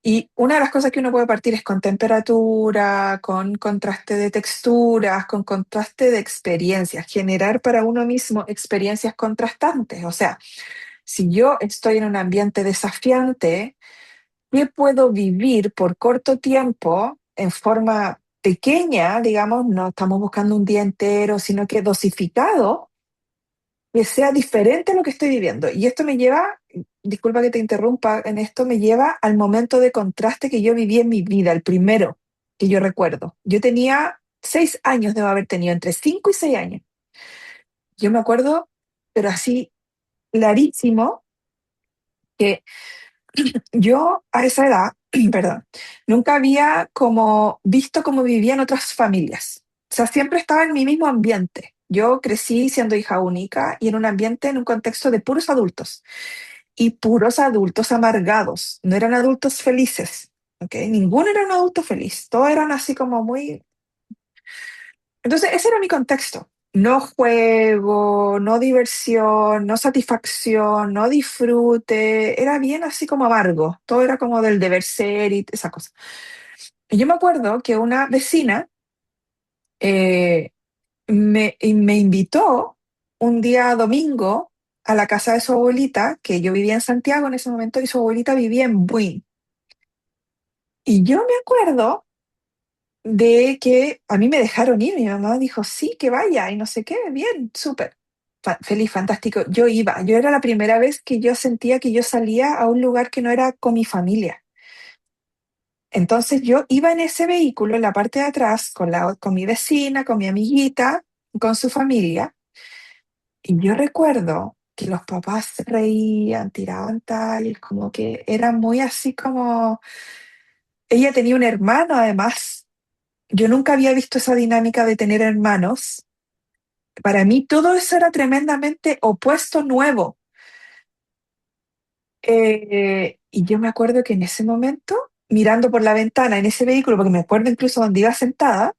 Y una de las cosas que uno puede partir es con temperatura, con contraste de texturas, con contraste de experiencias, generar para uno mismo experiencias contrastantes. O sea, si yo estoy en un ambiente desafiante, ¿qué puedo vivir por corto tiempo en forma pequeña? Digamos, no estamos buscando un día entero, sino que dosificado, que sea diferente a lo que estoy viviendo. Y esto me lleva, disculpa que te interrumpa, en esto me lleva al momento de contraste que yo viví en mi vida, el primero que yo recuerdo. Yo tenía 6 años, debo haber tenido, entre 5 y 6 años. Yo me acuerdo, pero así clarísimo, que yo a esa edad, perdón, nunca había como visto cómo vivían otras familias. O sea, siempre estaba en mi mismo ambiente. Yo crecí siendo hija única y en un ambiente, en un contexto de puros adultos. Y puros adultos amargados, no eran adultos felices, ¿ok? Ninguno era un adulto feliz, todos eran así como muy... Entonces, ese era mi contexto. No juego, no diversión, no satisfacción, no disfrute, era bien así como amargo, todo era como del deber ser y esa cosa. Y yo me acuerdo que una vecina eh, me invitó un día domingo a la casa de su abuelita, que yo vivía en Santiago en ese momento y su abuelita vivía en Buin. Y yo me acuerdo de que a mí me dejaron ir, mi mamá dijo, sí, que vaya, y no sé qué, bien, súper, feliz, fantástico. Yo iba, yo era la primera vez que yo sentía que yo salía a un lugar que no era con mi familia. Entonces yo iba en ese vehículo, en la parte de atrás, con mi vecina, con mi amiguita, con su familia, y yo recuerdo que los papás se reían, tiraban tallas, como que era muy así como... Ella tenía un hermano además. Yo nunca había visto esa dinámica de tener hermanos. Para mí todo eso era tremendamente opuesto, nuevo. Y yo me acuerdo que en ese momento, mirando por la ventana en ese vehículo, porque me acuerdo incluso donde iba sentada,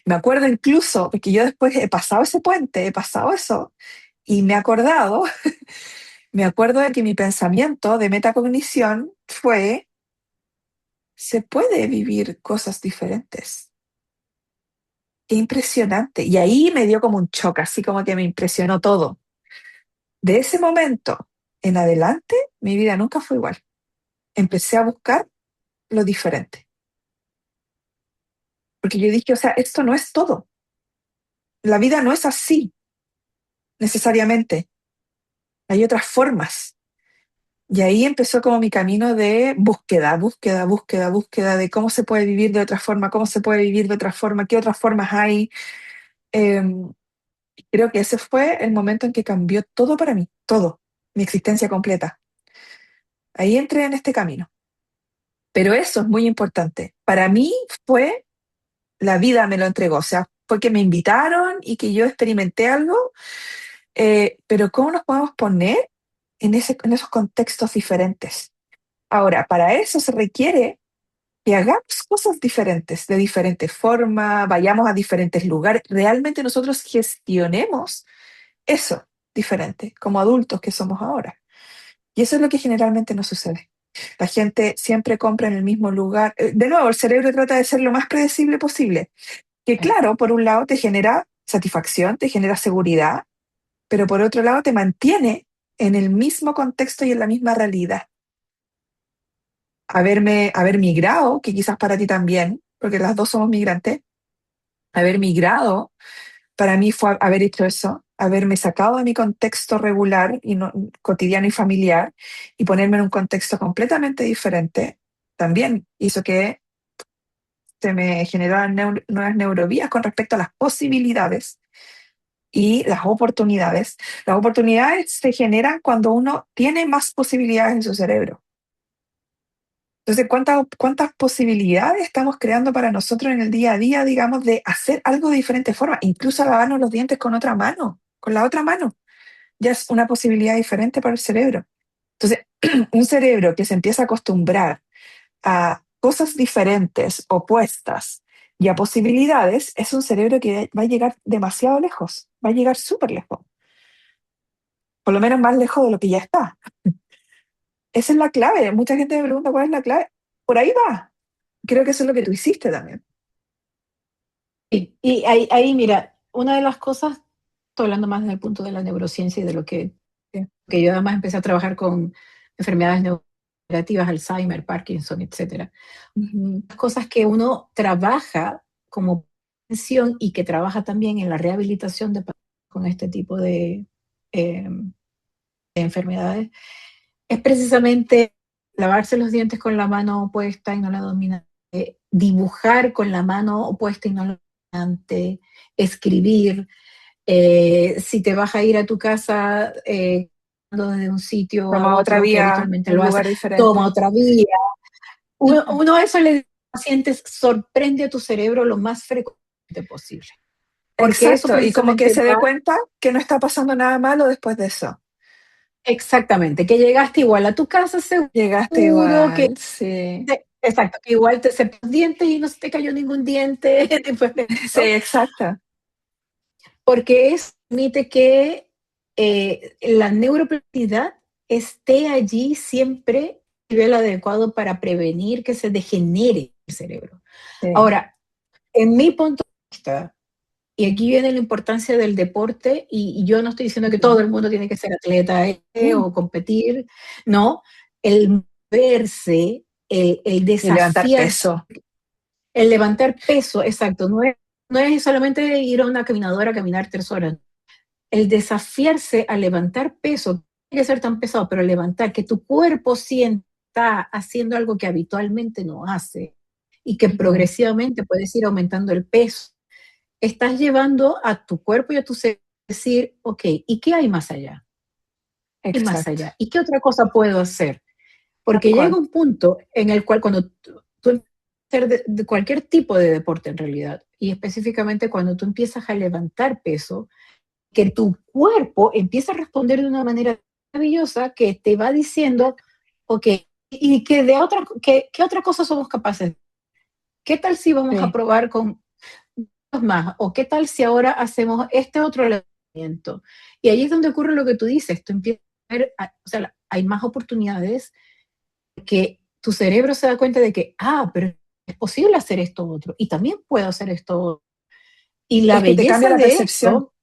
me acuerdo incluso, porque yo después he pasado ese puente, he pasado eso, y me he acordado, me acuerdo de que mi pensamiento de metacognición fue, se puede vivir cosas diferentes. Qué impresionante. Y ahí me dio como un choque, así como que me impresionó todo. De ese momento en adelante, mi vida nunca fue igual. Empecé a buscar lo diferente. Porque yo dije, o sea, esto no es todo. La vida no es así necesariamente. Hay otras formas. Y ahí empezó como mi camino de búsqueda, búsqueda, búsqueda, búsqueda de cómo se puede vivir de otra forma, cómo se puede vivir de otra forma, qué otras formas hay. Eh, Creo que ese fue el momento en que cambió todo para mí, todo, mi existencia completa. Ahí entré en este camino. Pero eso es muy importante. Para mí fue la vida me lo entregó, o sea, fue que me invitaron y que yo experimenté algo, pero ¿cómo nos podemos poner en esos contextos diferentes? Ahora, para eso se requiere que hagamos cosas diferentes, de diferente forma, vayamos a diferentes lugares, realmente nosotros gestionemos eso diferente, como adultos que somos ahora. Y eso es lo que generalmente no sucede. La gente siempre compra en el mismo lugar. De nuevo, el cerebro trata de ser lo más predecible posible. Que Sí. claro, por un lado te genera satisfacción, te genera seguridad, pero por otro lado te mantiene en el mismo contexto y en la misma realidad. haber migrado, que quizás para ti también, porque las dos somos migrantes, haber migrado para mí fue haber hecho eso, haberme sacado de mi contexto regular y cotidiano y familiar y ponerme en un contexto completamente diferente, también hizo que se me generaran nuevas neurovías con respecto a las posibilidades y las oportunidades. Las oportunidades se generan cuando uno tiene más posibilidades en su cerebro. Entonces, ¿cuántas posibilidades estamos creando para nosotros en el día a día, digamos, de hacer algo de diferente forma? Incluso lavarnos los dientes con otra mano, con la otra mano. Ya es una posibilidad diferente para el cerebro. Entonces, un cerebro que se empieza a acostumbrar a cosas diferentes, opuestas y a posibilidades, es un cerebro que va a llegar demasiado lejos, va a llegar súper lejos, por lo menos más lejos de lo que ya está. Esa es la clave. Mucha gente me pregunta cuál es la clave. Por ahí va. Creo que eso es lo que tú hiciste también. Y ahí, mira, una de las cosas, estoy hablando más desde el punto de la neurociencia y de lo Sí. que yo además empecé a trabajar con enfermedades neurodegenerativas, Alzheimer, Parkinson, etcétera. Ujú. Las cosas que uno trabaja como prevención y que trabaja también en la rehabilitación de con este tipo de enfermedades es precisamente lavarse los dientes con la mano opuesta y no la dominante, dibujar con la mano opuesta y no la dominante, escribir. Si te vas a ir a tu casa desde un sitio a Toma otra otro, que vía, habitualmente un lo haces, lugar toma diferente. otra vía. Ujú. Uno de eso le dice a los pacientes, sorprende a tu cerebro lo más frecuente posible, porque eso Exacto, y como que precisamente se dé va. cuenta que no está pasando nada malo después de eso. Exactamente, que llegaste igual a tu casa Llegaste seguro, que igual, sí. exacto, que igual te cepillas los dientes y no se te cayó ningún diente después de Sí, eso, exacto. porque eso permite que la neuroplasticidad esté allí siempre a nivel adecuado para prevenir que se degenere el cerebro. Sí. Ahora, en mi punto de vista, y aquí viene la importancia del deporte, y yo no estoy diciendo que todo Ujú. el mundo tiene que ser atleta Mm. o competir, no, el verse, el Y levantar desafiarse, peso. el levantar peso, exacto, no es solamente ir a una caminadora a caminar 3 horas, el desafiarse a levantar peso, no tiene que ser tan pesado, pero levantar, que tu cuerpo sienta haciendo algo que habitualmente no hace y que Ujú. progresivamente puedes ir aumentando el peso, estás llevando a tu cuerpo y a tu ser a decir, ok, ¿y qué hay más allá? ¿Y más Exacto. allá? ¿Y qué otra cosa puedo hacer? Tal Porque llega cual. un punto en el cual cuando tú empiezas a hacer de cualquier tipo de deporte en realidad, y específicamente cuando tú empiezas a levantar peso, que tu cuerpo empieza a responder de una manera maravillosa que te va diciendo, ok, ¿y qué otra cosa somos capaces? ¿Qué tal si vamos a Sí. probar con más? ¿O qué tal si ahora hacemos este otro levantamiento? Y ahí es donde ocurre lo que tú dices, tú empiezas a ver, o sea, hay más oportunidades que tu cerebro se da cuenta de que, pero es posible hacer esto otro, y también puedo hacer esto otro. Y la Es que te cambia belleza la de percepción. esto,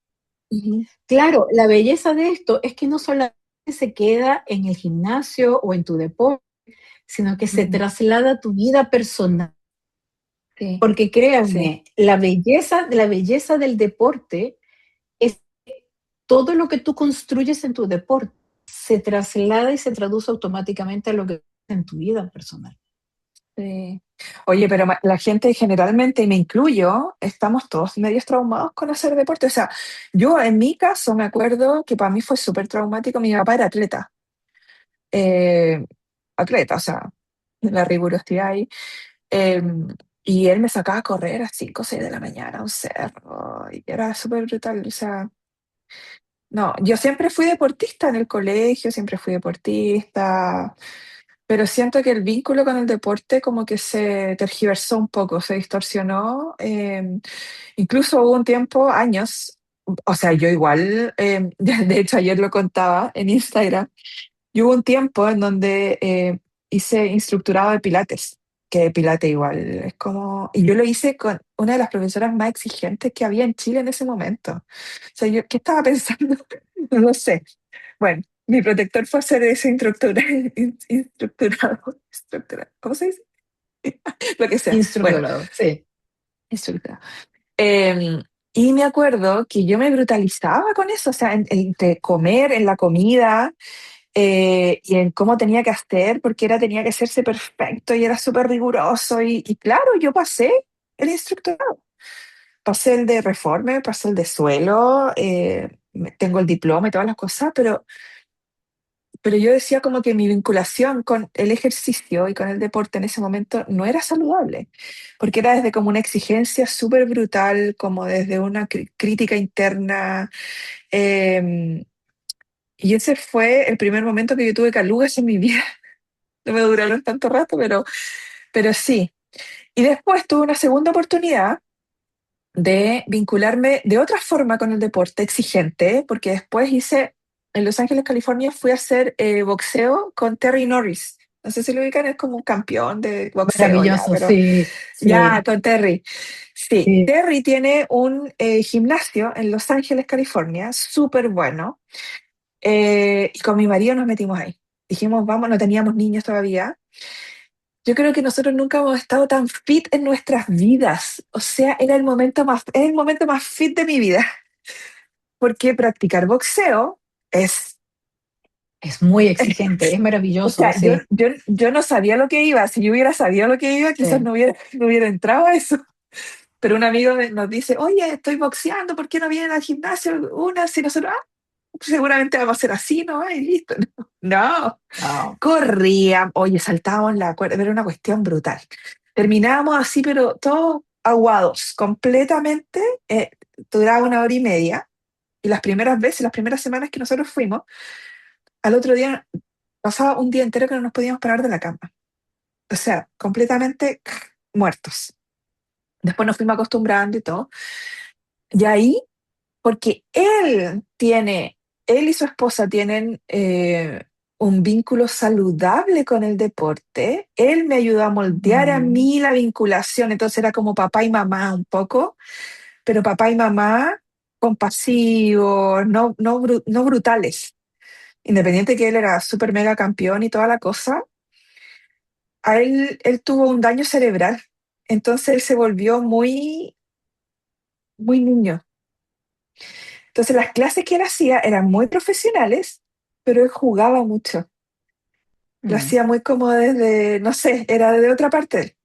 Ujú. claro, la belleza de esto es que no solamente se queda en el gimnasio o en tu deporte, sino que se Ujú. traslada a tu vida personal. Sí, Porque sí. créanme, la belleza del deporte es todo lo que tú construyes en tu deporte se traslada y se traduce automáticamente a lo que haces en tu vida personal. Sí. Oye, pero la gente generalmente, y me incluyo, estamos todos medios traumados con hacer deporte. O sea, yo en mi caso me acuerdo que para mí fue súper traumático. Mi papá era atleta, eh, atleta, o sea, la rigurosidad ahí. eh, y él me sacaba a correr a 5 o 6 de la mañana a un cerro, y era súper brutal. O sea, no, yo siempre fui deportista en el colegio, siempre fui deportista. Pero siento que el vínculo con el deporte como que se tergiversó un poco, se distorsionó. Incluso hubo un tiempo, años, o sea, yo igual, de hecho ayer lo contaba en Instagram, y hubo un tiempo en donde hice instructorado de Pilates, que Pilates igual es como, y yo lo hice con una de las profesoras más exigentes que había en Chile en ese momento. O sea, yo, ¿qué estaba pensando? No lo sé. Bueno. Mi protector fue hacer ese instructorado, ¿cómo se dice? Lo que sea. Bueno, Instructorado, sí. instructorado. Eh, y me acuerdo que yo me brutalizaba con eso, o sea, entre comer, en la comida, y en cómo tenía que hacer, porque tenía que hacerse perfecto y era súper riguroso. Y claro, yo pasé el instructorado. Pasé el de reforma, pasé el de suelo, tengo el diploma y todas las cosas, pero yo decía como que mi vinculación con el ejercicio y con el deporte en ese momento no era saludable, porque era desde como una exigencia súper brutal, como desde una crítica interna. eh, y ese fue el primer momento que yo tuve calugas en mi vida. No me duraron tanto rato, pero sí. Y después tuve una segunda oportunidad de vincularme de otra forma con el deporte exigente, porque después en Los Ángeles, California, fui a hacer boxeo con Terry Norris. No sé si lo ubican, es como un campeón de boxeo ya, Maravilloso, pero sí, ya sí, con Terry. Sí, sí. Terry tiene un gimnasio en Los Ángeles, California, súper bueno. Y con mi marido nos metimos ahí. Dijimos, vamos, no teníamos niños todavía. Yo creo que nosotros nunca hemos estado tan fit en nuestras vidas. O sea, era el momento más fit de mi vida. Porque practicar boxeo es, Es muy exigente, es o maravilloso, sea, sí, yo no sabía lo que iba. Si yo hubiera sabido lo que iba, quizás sí. no hubiera entrado a eso. Pero un amigo nos dice, oye, estoy boxeando, ¿por qué no vienen al gimnasio una? Si nosotros, seguramente vamos a ser así, ¿no? Y listo. No, Wow. corría, oye, saltábamos la cuerda, era una cuestión brutal. Terminábamos así, pero todos aguados, completamente, duraba 1 hora y media, y las primeras veces, las primeras semanas que nosotros fuimos, al otro día pasaba un día entero que no nos podíamos parar de la cama, o sea, completamente muertos. Después nos fuimos acostumbrando y todo, y ahí, porque él y su esposa tienen un vínculo saludable con el deporte. Él me ayudó a moldear a Mm, mí la vinculación, entonces era como papá y mamá un poco, pero papá y mamá compasivos, no brutales. Independiente que él era súper mega campeón y toda la cosa, él tuvo un daño cerebral, entonces él se volvió muy, muy niño. Entonces las clases que él hacía eran muy profesionales, pero él jugaba mucho. Lo mm. hacía muy como desde, no sé, era de otra parte.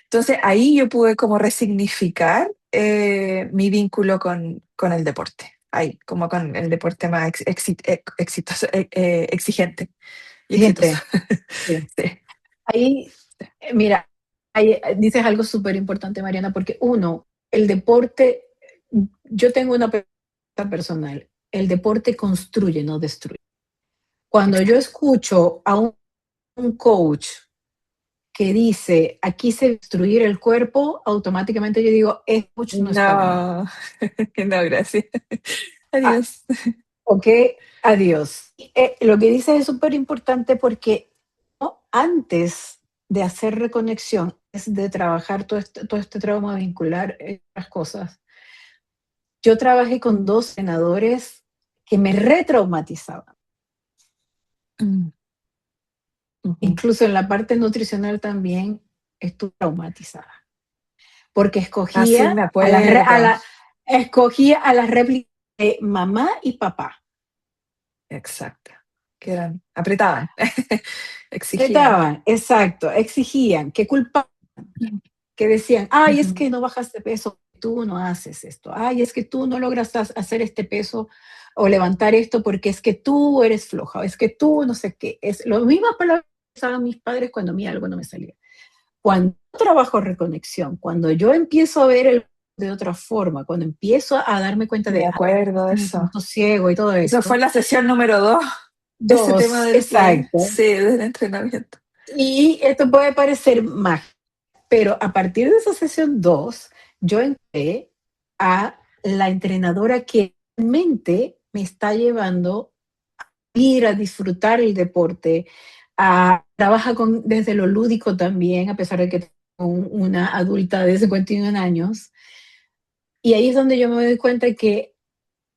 Entonces ahí yo pude como resignificar mi vínculo con el deporte. Ahí, como con el deporte más exitoso, exigente y exitoso. Gente, sí. Sí. Ahí, mira, ahí dices algo súper importante, Mariana, porque uno, el deporte, yo tengo una pregunta personal, el deporte construye, no destruye. Cuando yo Exacto. escucho a un coach que dice, aquí se destruir el cuerpo, automáticamente yo digo, el coach no está bien. No, no, gracias. Ah, Adiós. ok, adiós. Lo que dice es súper importante porque, ¿no?, antes de hacer reconexión, es de trabajar todo este trauma vincular, las cosas. Yo trabajé con dos senadores que me retraumatizaban. Mm, ujú. Incluso en la parte nutricional también estuve traumatizada. Porque Ah, sí, me acuerdo. escogía a las réplicas de mamá y papá. Exacto. Que eran, apretaban, exigían. Trataban, exacto, exigían, que culpaban, que decían, ay, es Ujú. que no bajas de peso, tú no haces esto, ay, es que tú no logras hacer este peso o levantar esto porque es que tú eres floja, o es que tú no sé qué. Es lo mismo palabras que usaban mis padres cuando a mí algo no me salía. Cuando yo trabajo reconexión, cuando yo empiezo a ver el de otra forma, cuando empiezo a darme cuenta de, Me ah, acuerdo este de es mi eso. punto ciego y todo Eso fue esto. en la sesión número 2, ese tema Dos, del pie, exacto. sí, del entrenamiento. Y esto puede parecer mágico, pero a partir de esa sesión 2 yo entré a la entrenadora que realmente me está llevando a ir a disfrutar el deporte, trabaja desde lo lúdico también, a pesar de que tengo una adulta de 51 años. Y ahí es donde yo me doy cuenta que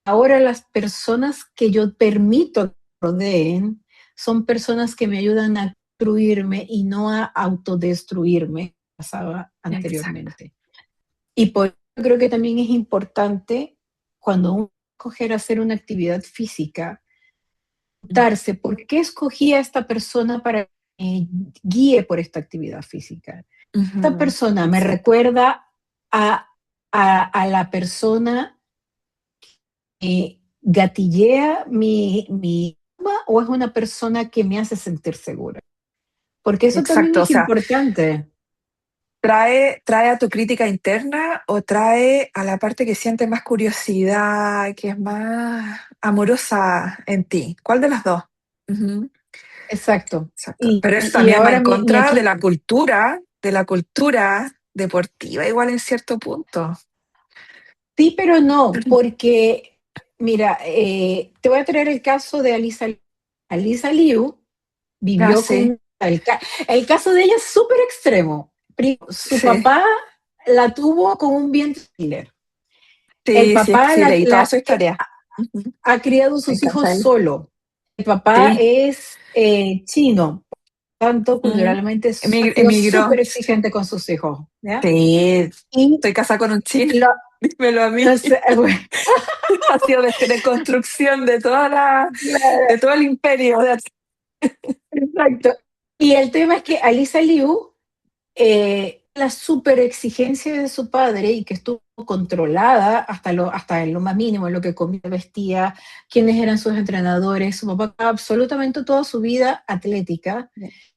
ahora las personas que yo permito que me rodeen son personas que me ayudan a construirme y no a autodestruirme, pasaba Exacto. anteriormente. Y por eso creo que también es importante cuando uno escoger hacer una actividad física, preguntarse por qué escogí a esta persona para que me guíe por esta actividad física. Esta Ujú, persona me exacto. recuerda a la persona que gatillea mi alma o es una persona que me hace sentir segura. Porque eso también Exacto. O es sea, importante. trae a tu crítica interna o trae a la parte que siente más curiosidad, que es más amorosa en ti. ¿Cuál de las dos? Ujú, Exacto. exacto. Y, Pero eso y, y también va ahora en mi contra equipo, de la cultura deportiva, igual en cierto punto. sí, pero no, porque, mira, te voy a traer el caso de Alisa. Alisa Liu Ah, vivió sí, con... El caso de ella es súper extremo. Su sí, papá la tuvo con un vientre alquiler. El sí, sí, papá sí, leí toda su historia. Ujú, ha criado me sus hijos encanta él. solo. El papá Sí, es chino, tanto ujú. culturalmente ha sido Emigró. súper exigente con sus hijos. ¿Ya? Sí, Y estoy casada con un chino, lo, dímelo a mí. no sé, bueno, Ha sido de construcción claro, de todo el imperio. exacto. Y el tema es que Alisa Liu, la super exigencia de su padre y que estuvo controlada hasta en lo más mínimo, en lo que comía, vestía, quiénes eran sus entrenadores, su papá absolutamente toda su vida atlética.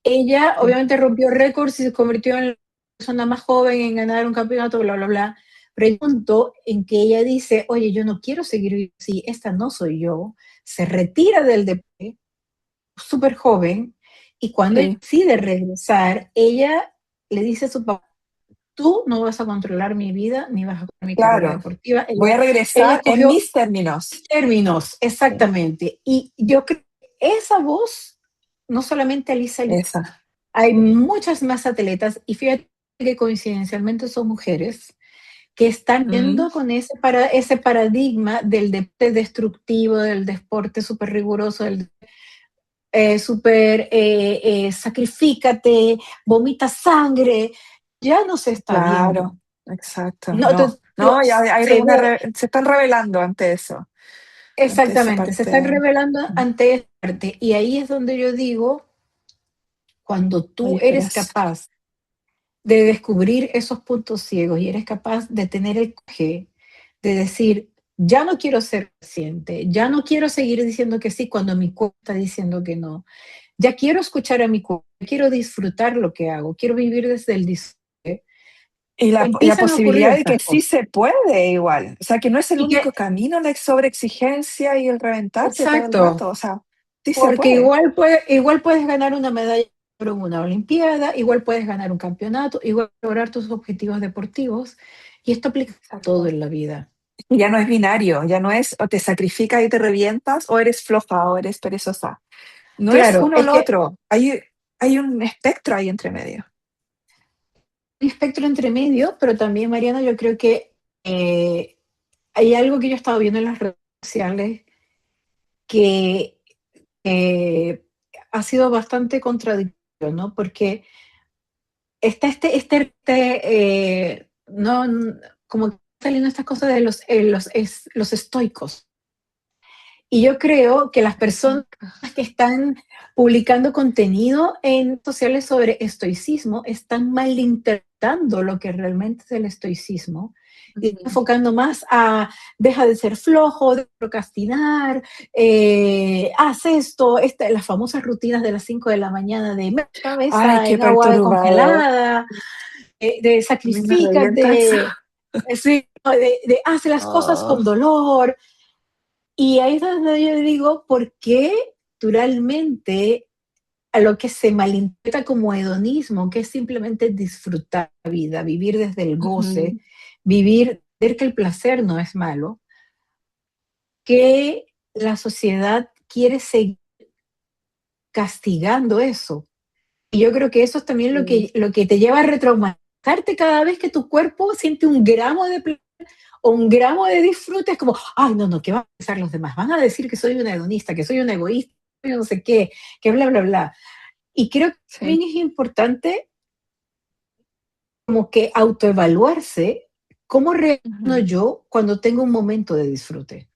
Ella Sí, obviamente rompió récords y se convirtió en la persona más joven en ganar un campeonato, bla, bla, bla. Pero hay un punto en que ella dice, oye, yo no quiero seguir viviendo así, esta no soy yo, se retira del deporte súper joven y cuando ella sí, decide regresar, ella le dice a su papá, tú no vas a controlar mi vida ni vas a controlar mi carrera claro. deportiva. Voy a Ella regresar en escogió mis términos. términos, Sí, exactamente. Y yo creo que esa voz, no solamente Alisa, esa. hay muchas más atletas y fíjate que coincidencialmente son mujeres que están Mm, yendo con ese paradigma del deporte destructivo, del deporte súper riguroso, del súper sacrifícate, vomita sangre, ya no se está claro, viendo. exacto. No, No, no, ya se ve se están revelando ante esa exactamente, se están parte. revelando Mm, ante esta parte y ahí es donde yo digo, cuando la tú eres diferencia. capaz de descubrir esos puntos ciegos y eres capaz de tener el coraje de decir, ya no quiero ser paciente, ya no quiero seguir diciendo que sí cuando mi cuerpo está diciendo que no, ya quiero escuchar a mi cuerpo, quiero disfrutar lo que hago, quiero vivir desde el disfrute, Y la empiezan a ocurrir posibilidad de que estas sí cosas. se puede igual. O sea, que no es el Y que, único camino la sobreexigencia y el reventarse todo el exacto, rato. O sea, sí se porque puede. igual puedes ganar una medalla en una olimpiada, igual puedes ganar un campeonato, igual lograr tus objetivos deportivos, y esto aplica a todo Exacto. en la vida. Y ya no es binario, ya no es o te sacrificas y te revientas o eres floja o eres perezosa. No es Claro, uno o es lo que otro. Hay un espectro ahí entre medio. un espectro entre medio, pero también, Mariana, yo creo que hay algo que yo he estado viendo en las redes sociales que ha sido bastante contradictorio, ¿no? Porque está no, como que saliendo estas cosas de los estoicos. Y yo creo que las personas que están publicando contenido en sociales sobre estoicismo están malinterpretando lo que realmente es el estoicismo y están Ujú. enfocando más a deja de ser flojo, de procrastinar, haz esto, las famosas rutinas de las 5 de la mañana de mete la Ay, cabeza qué en agua perturbador. congelada, de A mí me revienta eso. sacrifícate, sí, de haz las cosas Oh, con dolor, y ahí es donde yo digo, ¿por qué naturalmente a lo que se malinterpreta como hedonismo, que es simplemente disfrutar la vida, vivir desde el goce, ujú. vivir, ver que el placer no es malo, que la sociedad quiere seguir castigando eso? Y yo creo que eso es también Sí. lo que te lleva a retraumatizarte cada vez que tu cuerpo siente un gramo de placer un gramo de disfrute, es como, ay, no, no, ¿qué van a pensar los demás? Van a decir que soy una hedonista, que soy una egoísta, que no sé qué, que bla, bla, bla. Y creo que Sí. también es importante como que autoevaluarse cómo reacciono Ujú. yo cuando tengo un momento de disfrute.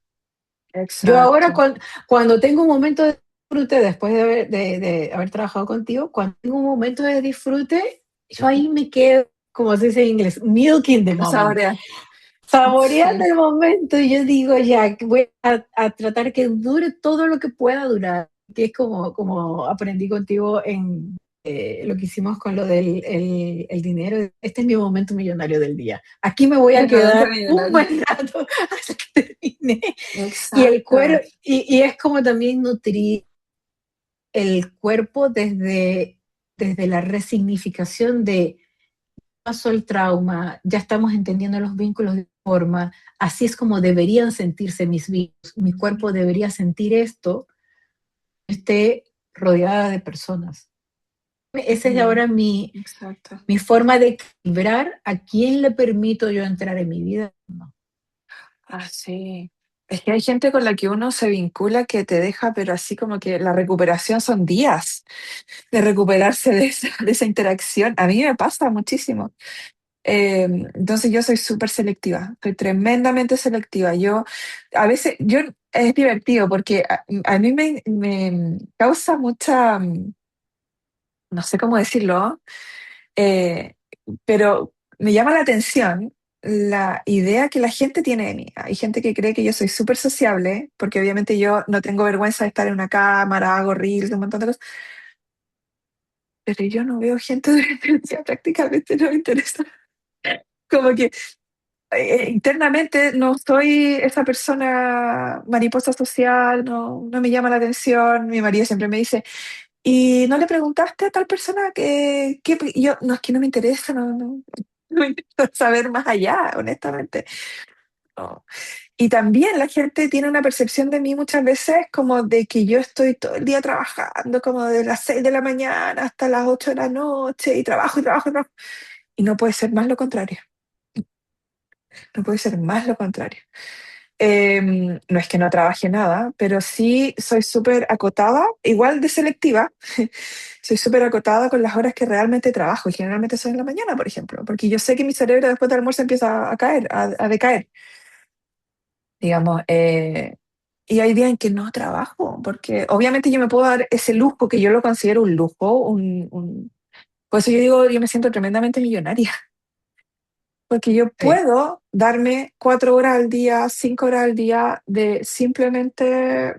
Yo ahora Exacto. cuando tengo un momento de disfrute, después de haber trabajado contigo, cuando tengo un momento de disfrute, yo ahí me quedo, como se dice en inglés, milking the moment, Saborear. saboreando Sí. el momento y yo digo, ya, voy a tratar que dure todo lo que pueda durar, que es como aprendí contigo en lo que hicimos con lo del el dinero. Este es mi momento millonario del día. Aquí me voy a El momento quedar un millonario. buen rato hasta que termine. Y el cuero, Exacto. y es como también nutrir el cuerpo desde la resignificación de pasó el trauma, ya estamos entendiendo los vínculos de forma, así es como deberían sentirse mis vínculos, mi cuerpo debería sentir esto, esté rodeada de personas. Esa es Ujú. ahora Exacto. mi forma de equilibrar a quién le permito yo entrar en mi vida. No. Ah, sí. Es que hay gente con la que uno se vincula que te deja, pero así como que la recuperación son días de recuperarse de esa interacción. A mí me pasa muchísimo. Entonces yo soy súper selectiva, soy tremendamente selectiva. Es divertido porque a mí me causa mucha, no sé cómo decirlo, eh, pero me llama la atención la idea que la gente tiene de mí. Hay gente que cree que yo soy súper sociable, porque obviamente yo no tengo vergüenza de estar en una cámara, hago reels, un montón de cosas, pero yo no veo gente durante el día, prácticamente no me interesa. Como que internamente no soy esa persona mariposa social, no me llama la atención. Mi marido siempre me dice, ¿y no le preguntaste a tal persona y yo, no, es que no me interesa, no me interesa saber más allá, honestamente. No. Y también la gente tiene una percepción de mí muchas veces como de que yo estoy todo el día trabajando, como de las 6 de la mañana hasta las 8 de la noche, y trabajo y trabajo y trabajo. Y no puede ser más lo contrario. No puede ser más lo contrario. No es que no trabaje nada, pero sí soy súper acotada, igual de selectiva, soy súper acotada con las horas que realmente trabajo y generalmente son en la mañana, por ejemplo, porque yo sé que mi cerebro después del almuerzo empieza a caer, a decaer, digamos. Y hay días en que no trabajo, porque obviamente yo me puedo dar ese lujo, que yo lo considero un lujo, por eso yo digo, yo me siento tremendamente millonaria, porque yo Sí. puedo darme 4 horas al día, 5 horas al día de simplemente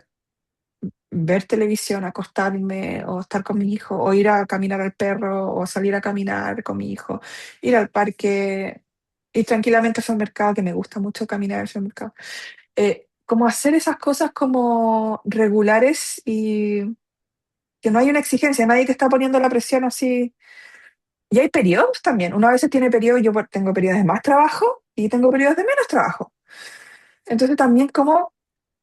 ver televisión, acostarme o estar con mi hijo, o ir a caminar al perro, o salir a caminar con mi hijo, ir al parque, ir tranquilamente al supermercado, que me gusta mucho caminar al supermercado. Como hacer esas cosas como regulares y que no hay una exigencia, nadie te está poniendo la presión así. Y hay periodos también. Uno a veces tiene periodos, tengo periodos de más trabajo y tengo periodos de menos trabajo. Entonces también como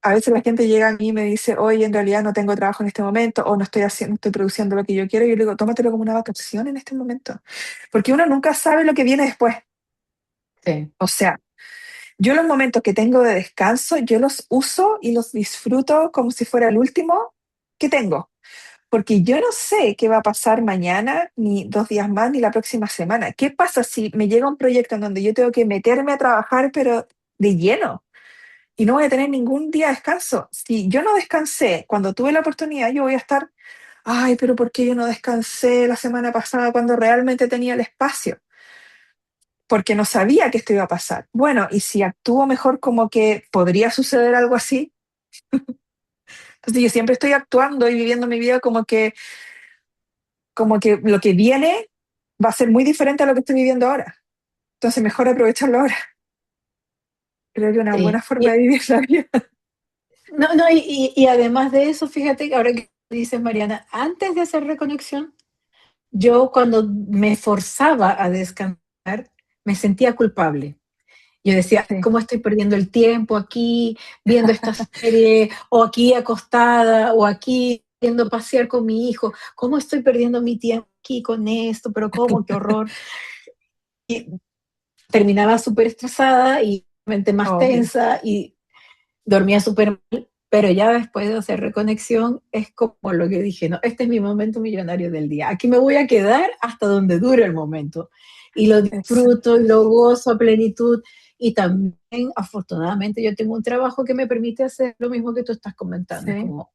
a veces la gente llega a mí y me dice, oye, en realidad no tengo trabajo en este momento o no estoy haciendo, estoy produciendo lo que yo quiero. Y yo le digo, tómatelo como una vacación en este momento. Porque uno nunca sabe lo que viene después. Sí. O sea, yo los momentos que tengo de descanso, yo los uso y los disfruto como si fuera el último que tengo. Porque yo no sé qué va a pasar mañana, ni 2 días más, ni la próxima semana. ¿Qué pasa si me llega un proyecto en donde yo tengo que meterme a trabajar, pero de lleno? Y no voy a tener ningún día de descanso. Si yo no descansé cuando tuve la oportunidad, yo voy a estar, ay, pero ¿por qué yo no descansé la semana pasada cuando realmente tenía el espacio? Porque no sabía que esto iba a pasar. Bueno, y si actúo mejor, como que podría suceder algo así. Entonces yo siempre estoy actuando y viviendo mi vida como que lo que viene va a ser muy diferente a lo que estoy viviendo ahora. Entonces mejor aprovecharlo ahora. Creo que es una buena Sí. forma de vivir la vida. No, no, y además de eso, fíjate que ahora que dices, Mariana, antes de hacer reconexión, yo cuando me forzaba a descansar, me sentía culpable. Yo decía, Sí. ¿cómo estoy perdiendo el tiempo aquí viendo esta serie? O aquí acostada, o aquí yendo a pasear con mi hijo. ¿Cómo estoy perdiendo mi tiempo aquí con esto? Pero cómo, qué horror. Y terminaba súper estresada y mente más Obvio. tensa y dormía súper mal, pero ya después de hacer reconexión es como lo que dije, no, este es mi momento millonario del día, aquí me voy a quedar hasta donde dure el momento y lo Eso. disfruto y lo gozo a plenitud y también afortunadamente yo tengo un trabajo que me permite hacer lo mismo que tú estás comentando, Sí, como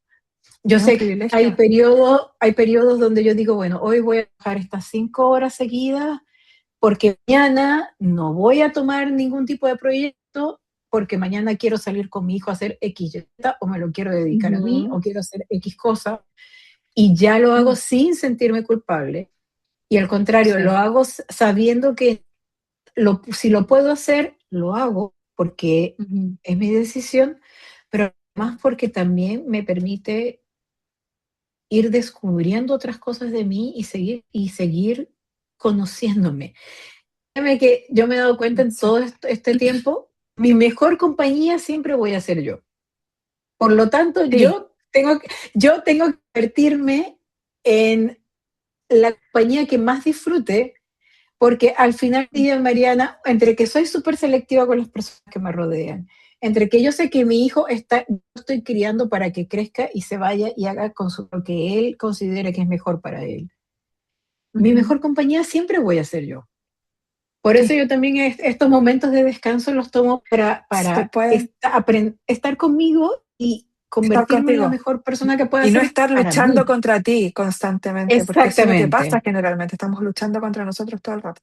yo es un sé que privilegio. hay periodos donde yo digo, bueno, hoy voy a trabajar estas 5 horas seguidas porque mañana no voy a tomar ningún tipo de proyecto porque mañana quiero salir con mi hijo a hacer X, Y, o me lo quiero dedicar a mí Ujú. o quiero hacer X cosa y ya lo hago Mm, sin sentirme culpable y al contrario, lo sí. hago sabiendo que si lo puedo hacer, lo hago porque Ujú. es mi decisión, pero más porque también me permite ir descubriendo otras cosas de mí y seguir conociéndome. Créeme que yo me he dado cuenta en Sí. todo este tiempo, mi mejor compañía siempre voy a ser yo. Por lo tanto, Sí, yo tengo que convertirme en la compañía que más disfrute, porque al final del día, Mariana, entre que soy súper selectiva con las personas que me rodean, entre que yo sé que mi hijo yo estoy criando para que crezca y se vaya y haga con lo que él considere que es mejor para él. Mi ujú, mejor compañía siempre voy a ser yo. Por eso sí, yo también estos momentos de descanso los tomo se para puede estar conmigo y estar convertirme en la contigo mejor persona que pueda y no ser estar para luchando mí. contra ti constantemente, porque eso es lo que pasa Exactamente, generalmente, estamos luchando contra nosotros todo el rato.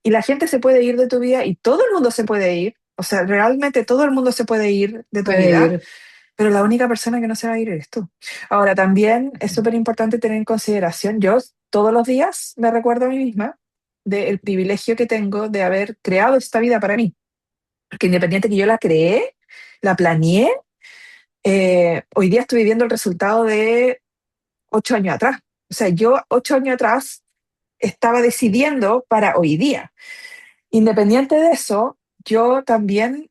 Y la gente se puede ir de tu vida y todo el mundo se puede ir, o sea, realmente todo el mundo se puede ir de tu puede vida, ir. pero la única persona que no se va a ir eres tú. Ahora, también es súper importante tener en consideración, yo todos los días me recuerdo a mí misma del privilegio que tengo de haber creado esta vida para mí, porque independiente que yo la creé, la planeé, hoy día estoy viviendo el resultado de 8 años atrás. O sea, yo 8 años atrás estaba decidiendo para hoy día. Independiente de eso, yo también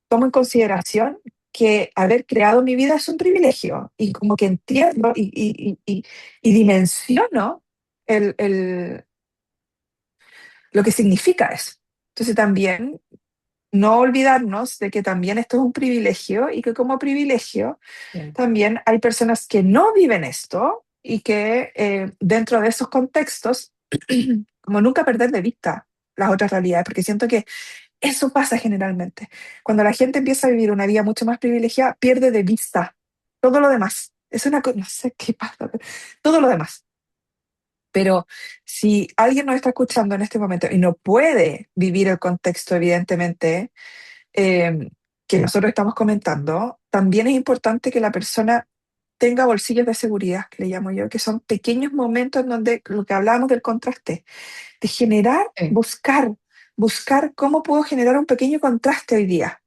tomo en consideración que haber creado mi vida es un privilegio y como que entiendo y dimensiono el, lo que significa eso. Entonces también no olvidarnos de que también esto es un privilegio y que como privilegio Sí, también hay personas que no viven esto y que dentro de esos contextos, como nunca perder de vista las otras realidades, porque siento que eso pasa generalmente. Cuando la gente empieza a vivir una vida mucho más privilegiada, pierde de vista todo lo demás. Es una cosa, no sé qué pasa, pero todo lo demás. Pero si alguien nos está escuchando en este momento y no puede vivir el contexto, evidentemente, eh, que nosotros estamos comentando, también es importante que la persona tenga bolsillos de seguridad, que le llamo yo, que son pequeños momentos en donde lo que hablábamos del contraste, de generar, sí, buscar cómo puedo generar un pequeño contraste hoy día,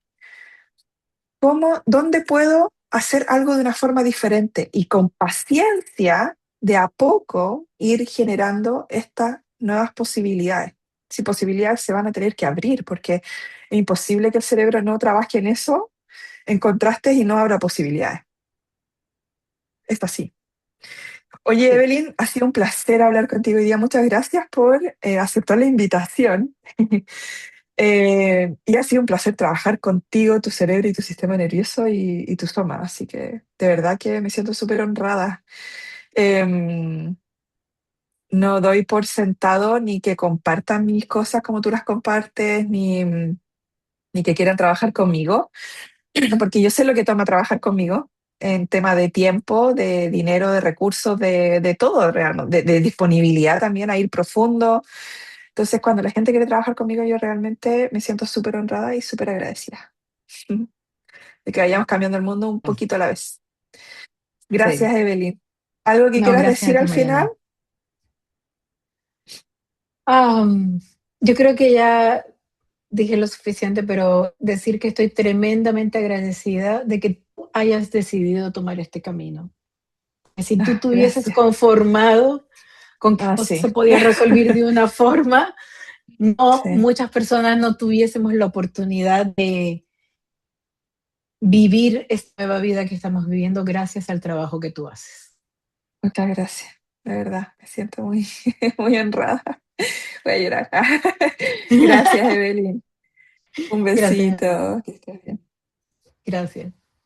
dónde puedo hacer algo de una forma diferente y con paciencia, de a poco, ir generando estas nuevas posibilidades. Si posibilidades se van a tener que abrir, porque es imposible que el cerebro no trabaje en eso, en contrastes y no abra posibilidades. Es así. Oye, sí. Evelyn, ha sido un placer hablar contigo hoy día. Muchas gracias por aceptar la invitación. Y ha sido un placer trabajar contigo, tu cerebro y tu sistema nervioso y tu estómago. Así que de verdad que me siento súper honrada. Em, no doy por sentado ni que compartan mis cosas como tú las compartes, ni que quieran trabajar conmigo, porque yo sé lo que toma trabajar conmigo en tema de tiempo, de dinero, de recursos, de todo realmente, de disponibilidad también a ir profundo. Entonces, cuando la gente quiere trabajar conmigo, yo realmente me siento súper honrada y súper agradecida de que vayamos cambiando el mundo un poquito a la vez. Sí. Gracias, Evelyn. ¿Algo que No, quieras gracias a decir ti, al final? Mariana. Ah, yo creo que ya dije lo suficiente, pero decir que estoy tremendamente agradecida de que tú hayas decidido tomar este camino. Que si tú Ah, te hubieses gracias. conformado con que Ah, todo sí, se podía resolver de una forma, no, sí. muchas personas no tuviésemos la oportunidad de vivir esta nueva vida que estamos viviendo gracias al trabajo que tú haces. Muchas gracias. De verdad, me siento muy, muy honrada. Voy a llorar. Gracias, Evelyn. Un Gracias, besito, que estés bien. gracias.